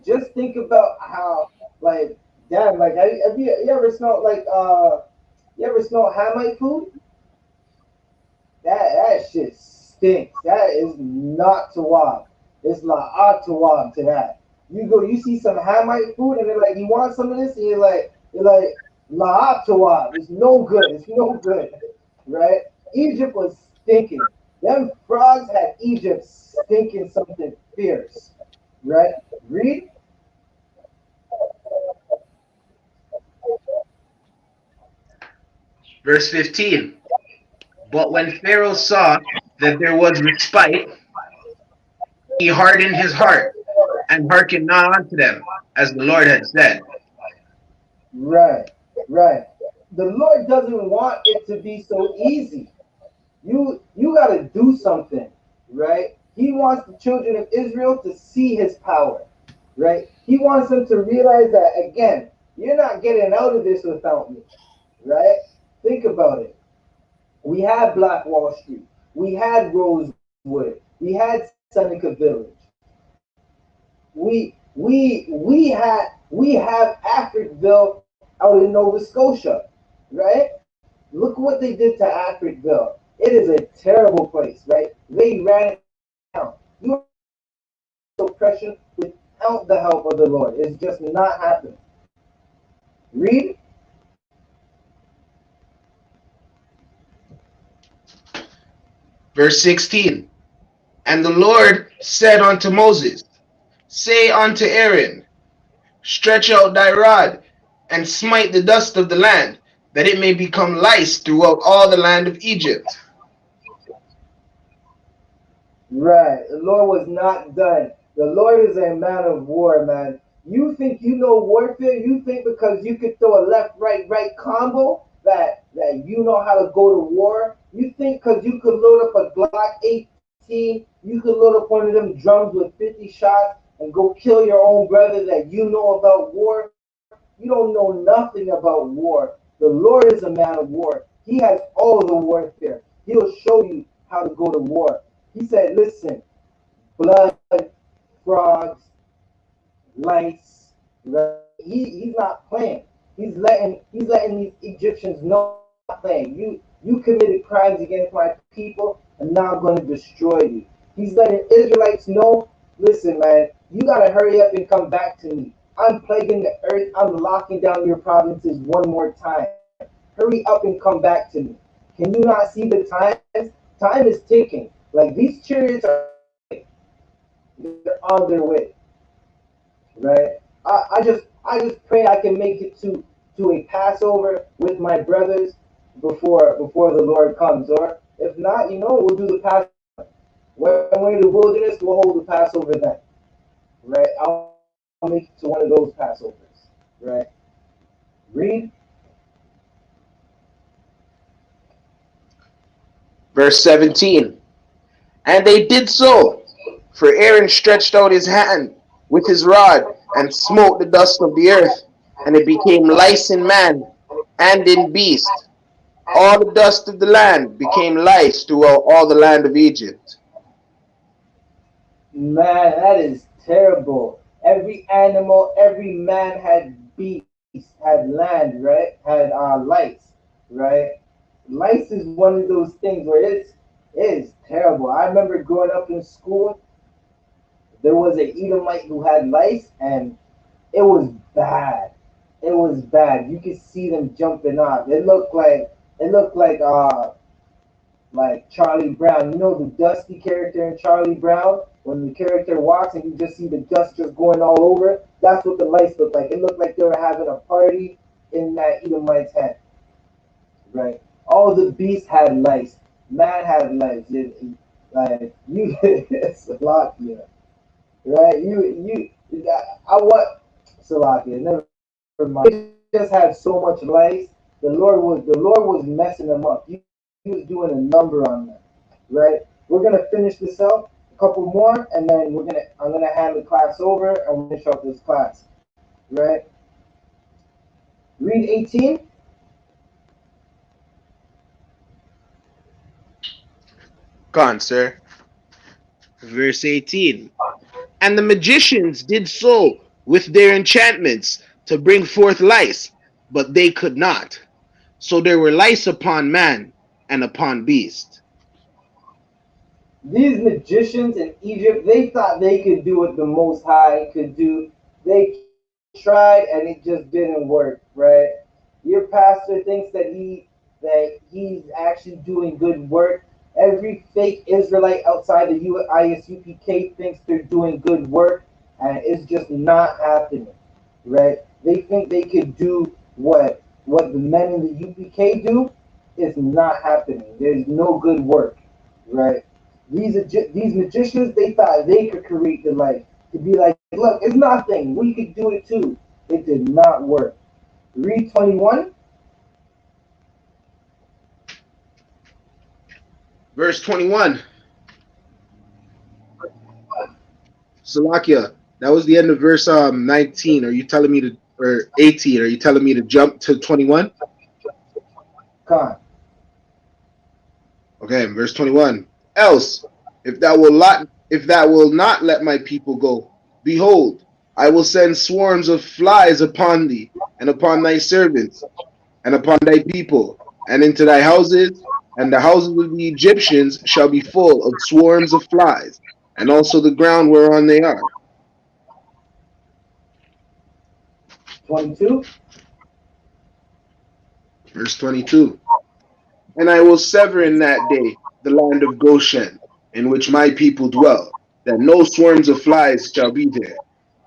Just think about how, like, damn, like, you ever smelled like you ever smelled Hamite food? That shit stinks. That is not tawab. It's not tawab to that. You see some Hamite food and they're like, you want some of this? And you're like la tawab. It's no good. It's no good, right? Egypt was stinking. Them frogs had Egypt stinking something fierce, right? Read. Verse 15. But when Pharaoh saw that there was respite, he hardened his heart and hearkened not unto them, as the Lord had said. Right, right. the Lord doesn't want it to be so easy. You got to do something, right? He wants the children of Israel to see his power, right? He wants them to realize that, again, you're not getting out of this without me, right? Think about it. We had Black Wall Street. We had Rosewood. We had Seneca Village. We have Africville out in Nova Scotia, right? Look what they did to Africville. It is a terrible place, right? They ran it down. You are oppression without the help of the Lord. It's just not happening. Read. Verse 16. And the Lord said unto Moses, Say unto Aaron, Stretch out thy rod, and smite the dust of the land, that it may become lice throughout all the land of Egypt. Right. The Lord was not done. The Lord is a man of war, man. You think you know warfare? You think because you could throw a left, right combo that you know how to go to war? You think because you could load up a Glock 18, you could load up one of them drums with 50 shots and go kill your own brother that you know about war? You don't know nothing about war. The Lord is a man of war. He has all the warfare. He'll show you how to go to war. He said, listen, blood, frogs, lice, right? He's not playing. He's letting these Egyptians know I'm not playing. You committed crimes against my people, and now I'm going to destroy you. He's letting Israelites know, listen, man, you gotta hurry up and come back to me. I'm plaguing the earth. I'm locking down your provinces one more time. Hurry up and come back to me. Can you not see the times? Time is ticking. Like these chariots are they're on their way, right? I just pray I can make it to a Passover with my brothers before the Lord comes. Or if not, we'll do the Passover. When we're in the wilderness, we'll hold the Passover then, right? I'll make it to one of those Passovers, right? Read. Verse 17. And they did so, for Aaron stretched out his hand with his rod, and smote the dust of the earth, and it became lice in man and in beast. All the dust of the land became lice throughout all the land of Egypt. Man, that is terrible. Every animal, every man had beast, had land, right? Had lice, right? Lice is one of those things where it is terrible. I remember growing up in school, there was a Edomite who had lice, and it was bad. It was bad. You could see them jumping off. It looked like Charlie Brown. You know the Dusty character in Charlie Brown? When the character walks and you just see the dust just going all over, that's what the lights looked like. It looked like they were having a party in that Edomite's head, right? All the beasts had lice. Man had lice. Like you, it's a lot, yeah, right? I what Salakia? Never mind. They just had so much lice. The Lord was messing them up. He was doing a number on them, right? We're gonna finish this out, a couple more, and then I'm gonna hand the class over and we'll finish up this class, right? Read 18. Gone, sir. Verse 18. And the magicians did so with their enchantments to bring forth lice, but they could not. So there were lice upon man and upon beast. These magicians in Egypt, they thought they could do what the Most High could do. They tried and it just didn't work, right? Your pastor thinks that he's actually doing good work. Every fake Israelite outside the ISUPK thinks they're doing good work, and it's just not happening, right? They think they could do what the men in the UPK do. It's not happening. There's no good work, right? These magicians, they thought they could create the light to be like, look, it's nothing. We could do it too. It did not work. Read 21. verse 21. Salakia, that was the end of verse 19. Are you telling me to, or 18? Are you telling me to jump to 21? Con. Okay, verse 21. Else, if thou will not let my people go, behold, I will send swarms of flies upon thee, and upon thy servants, and upon thy people, and into thy houses, and the houses of the Egyptians shall be full of swarms of flies, and also the ground whereon they are. 22. Verse 22. And I will sever in that day the land of Goshen, in which my people dwell, that no swarms of flies shall be there,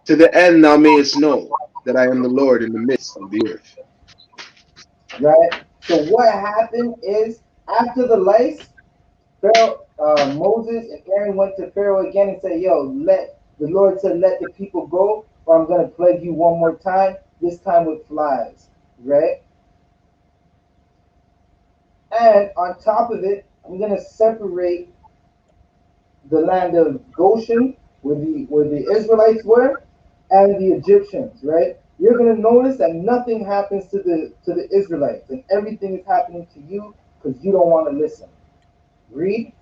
to the end thou mayest know that I am the Lord in the midst of the earth. Right? So what happened is after the lice, Pharaoh, Moses and Aaron went to Pharaoh again and said, "Yo, the Lord said, let the people go, or I'm gonna plague you one more time. This time with flies." Right? And on top of it, I'm gonna separate the land of Goshen, where the Israelites were, and the Egyptians. Right? You're gonna notice that nothing happens to the Israelites, and everything is happening to you because you don't want to listen. Read.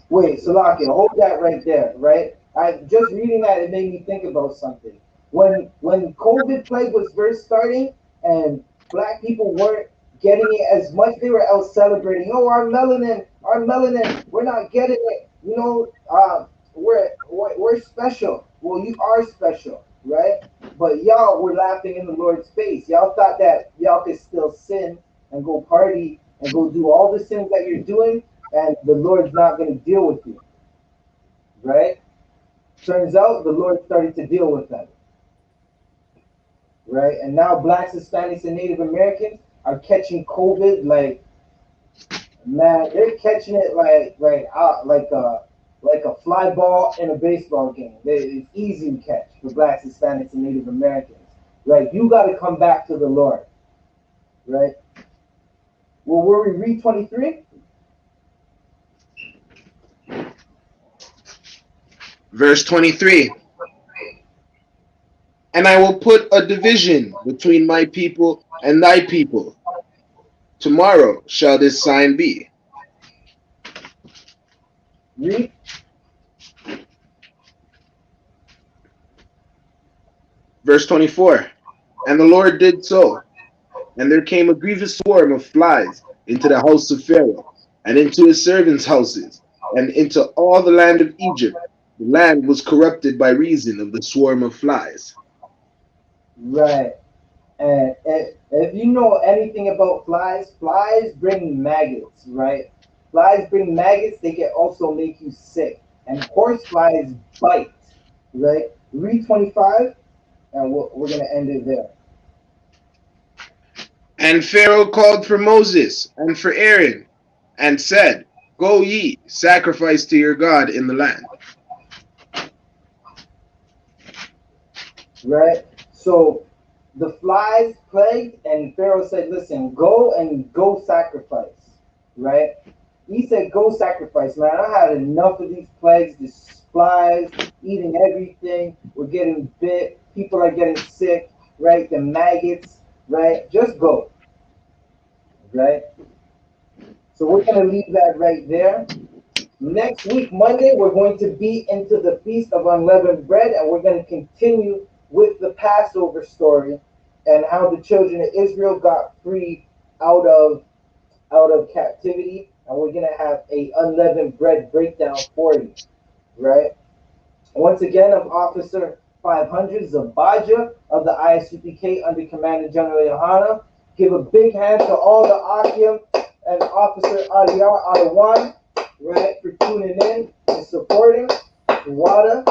Wait, Salakia, hold that right there, right? I just reading that, it made me think about something. When COVID plague was first starting and black people weren't getting it as much, they were out celebrating. Oh, our melanin, we're not getting it. You know, we're special. Well, you are special, right? But y'all were laughing in the Lord's face. Y'all thought that y'all could still sin and go party and go do all the sins that you're doing, and the Lord's not going to deal with you, right? Turns out the Lord started to deal with them, right? And now blacks, Hispanics, and Native Americans are catching COVID like, man, they're catching it like a fly ball in a baseball game. It's easy to catch for blacks, Hispanics, and Native Americans. Right? You got to come back to the Lord, right? Well, were we read 23? Verse 23. And I will put a division between my people and thy people. Tomorrow shall this sign be. Read. Verse 24. And the Lord did so. And there came a grievous swarm of flies into the house of Pharaoh, and into his servants' houses, and into all the land of Egypt. The land was corrupted by reason of the swarm of flies. Right. And if you know anything about flies, flies bring maggots, right? Flies bring maggots, they can also make you sick. And horse flies bite, right? Read 25, and we're going to end it there. And Pharaoh called for Moses and for Aaron, and said, Go ye, sacrifice to your God in the land. Right? So the flies plagued, and Pharaoh said, listen, go sacrifice, right? He said, go sacrifice, man. I had enough of these plagues, these flies, eating everything. We're getting bit. People are getting sick, right? The maggots, right? Just go, right? So we're going to leave that right there. Next week, Monday, we're going to be into the Feast of Unleavened Bread, and we're going to continue with the Passover story and how the children of Israel got free out of captivity. And we're going to have a unleavened bread breakdown for you, right? Once again, I'm Officer 500 Zabaja of the I.S.U.P.K under Commander General YAHANNA. Give a big hand to all the Akim and Officer Aliyar Adawan, right, for tuning in and supporting Wada,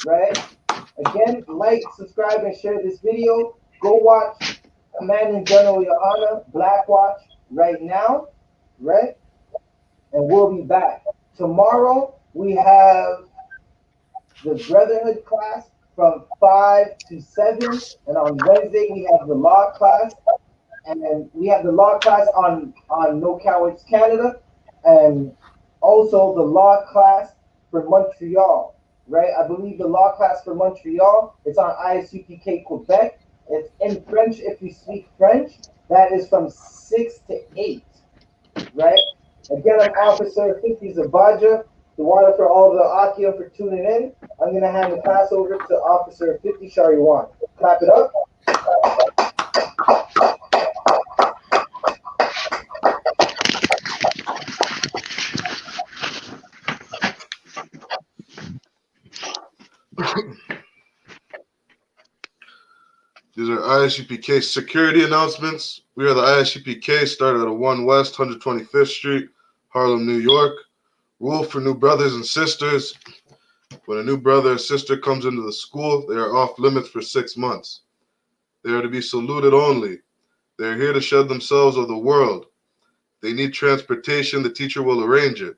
right? Again, like, subscribe, and share this video. Go watch Commander General YAHANNA Black Watch right now, right? And we'll be back. Tomorrow, we have the Brotherhood class from 5 to 7. And on Wednesday, we have the Law class. and we have the law class on No Cowards Canada, and also the law class for Montreal, right? I believe the law class for Montreal, it's on I.S.U.P.K Quebec. It's in French if you speak French. That is from 6 to 8, right? Again, I'm Officer 50 Zabaja, the water for all the Akim for tuning in. I'm going to hand the class over to Officer 50 Shariwan. Clap it up. These are I.S.U.P.K security announcements. We are the I.S.U.P.K, started at 1 West 125th Street, Harlem, New York. Rule for new brothers and sisters. When a new brother or sister comes into the school, they are off limits for 6 months. They are to be saluted only. They are here to shed themselves of the world. They need transportation, the teacher will arrange it.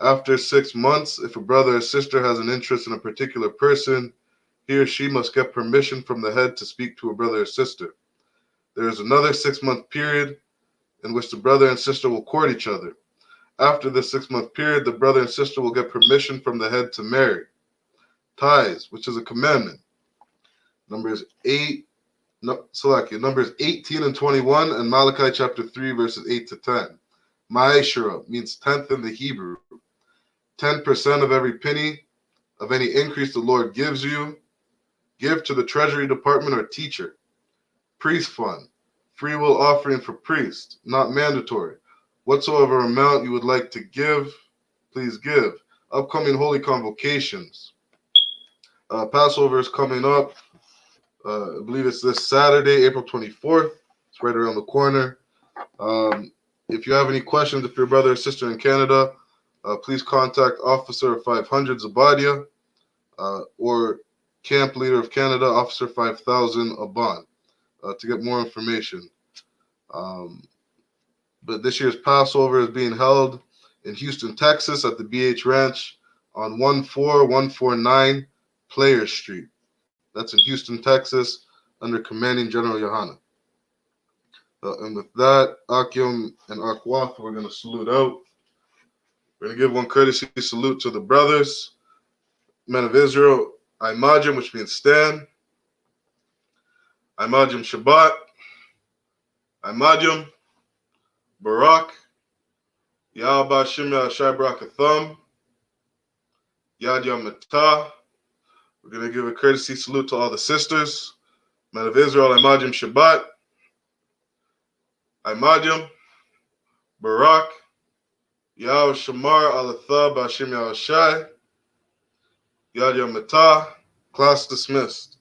After 6 months, if a brother or sister has an interest in a particular person, he or she must get permission from the head to speak to a brother or sister. There is another 6-month period in which the brother and sister will court each other. After the 6-month period, the brother and sister will get permission from the head to marry. Tithes, which is a commandment. Numbers 18 and 21, and Malachi chapter 3, verses 8 to 10. Ma'ashera means tenth in the Hebrew. 10% of every penny of any increase the Lord gives you, give to the treasury department or teacher. Priest fund, free will offering for priests, not mandatory. Whatsoever amount you would like to give, please give. Upcoming holy convocations. Passover is coming up. I believe it's this Saturday, April 24th. It's right around the corner. If you have any questions, if your brother or sister in Canada, please contact Officer 500 Zabadia or Camp Leader of Canada, Officer 5000 Aban, to get more information. But this year's Passover is being held in Houston, Texas at the BH Ranch on 14149 Players Street. That's in Houston, Texas, under Commanding General YAHANNA. And with that, Akim and Akwath, we're going to salute out. We're going to give one courtesy salute to the brothers, men of Israel, I.M.A.D.I.M, which means stand. I.M.A.D.I.M Shabbat. I.M.A.D.I.M Barak. Yahba Shimya Shai Barakatham. Yad Yom Matah. We're going to give a courtesy salute to all the sisters, men of Israel, I.M.A.D.I.M Shabbat. I.M.A.D.I.M Barak. Yah Shamar Alatha Bashim Yahshai. Yad Yom Matah. Class dismissed.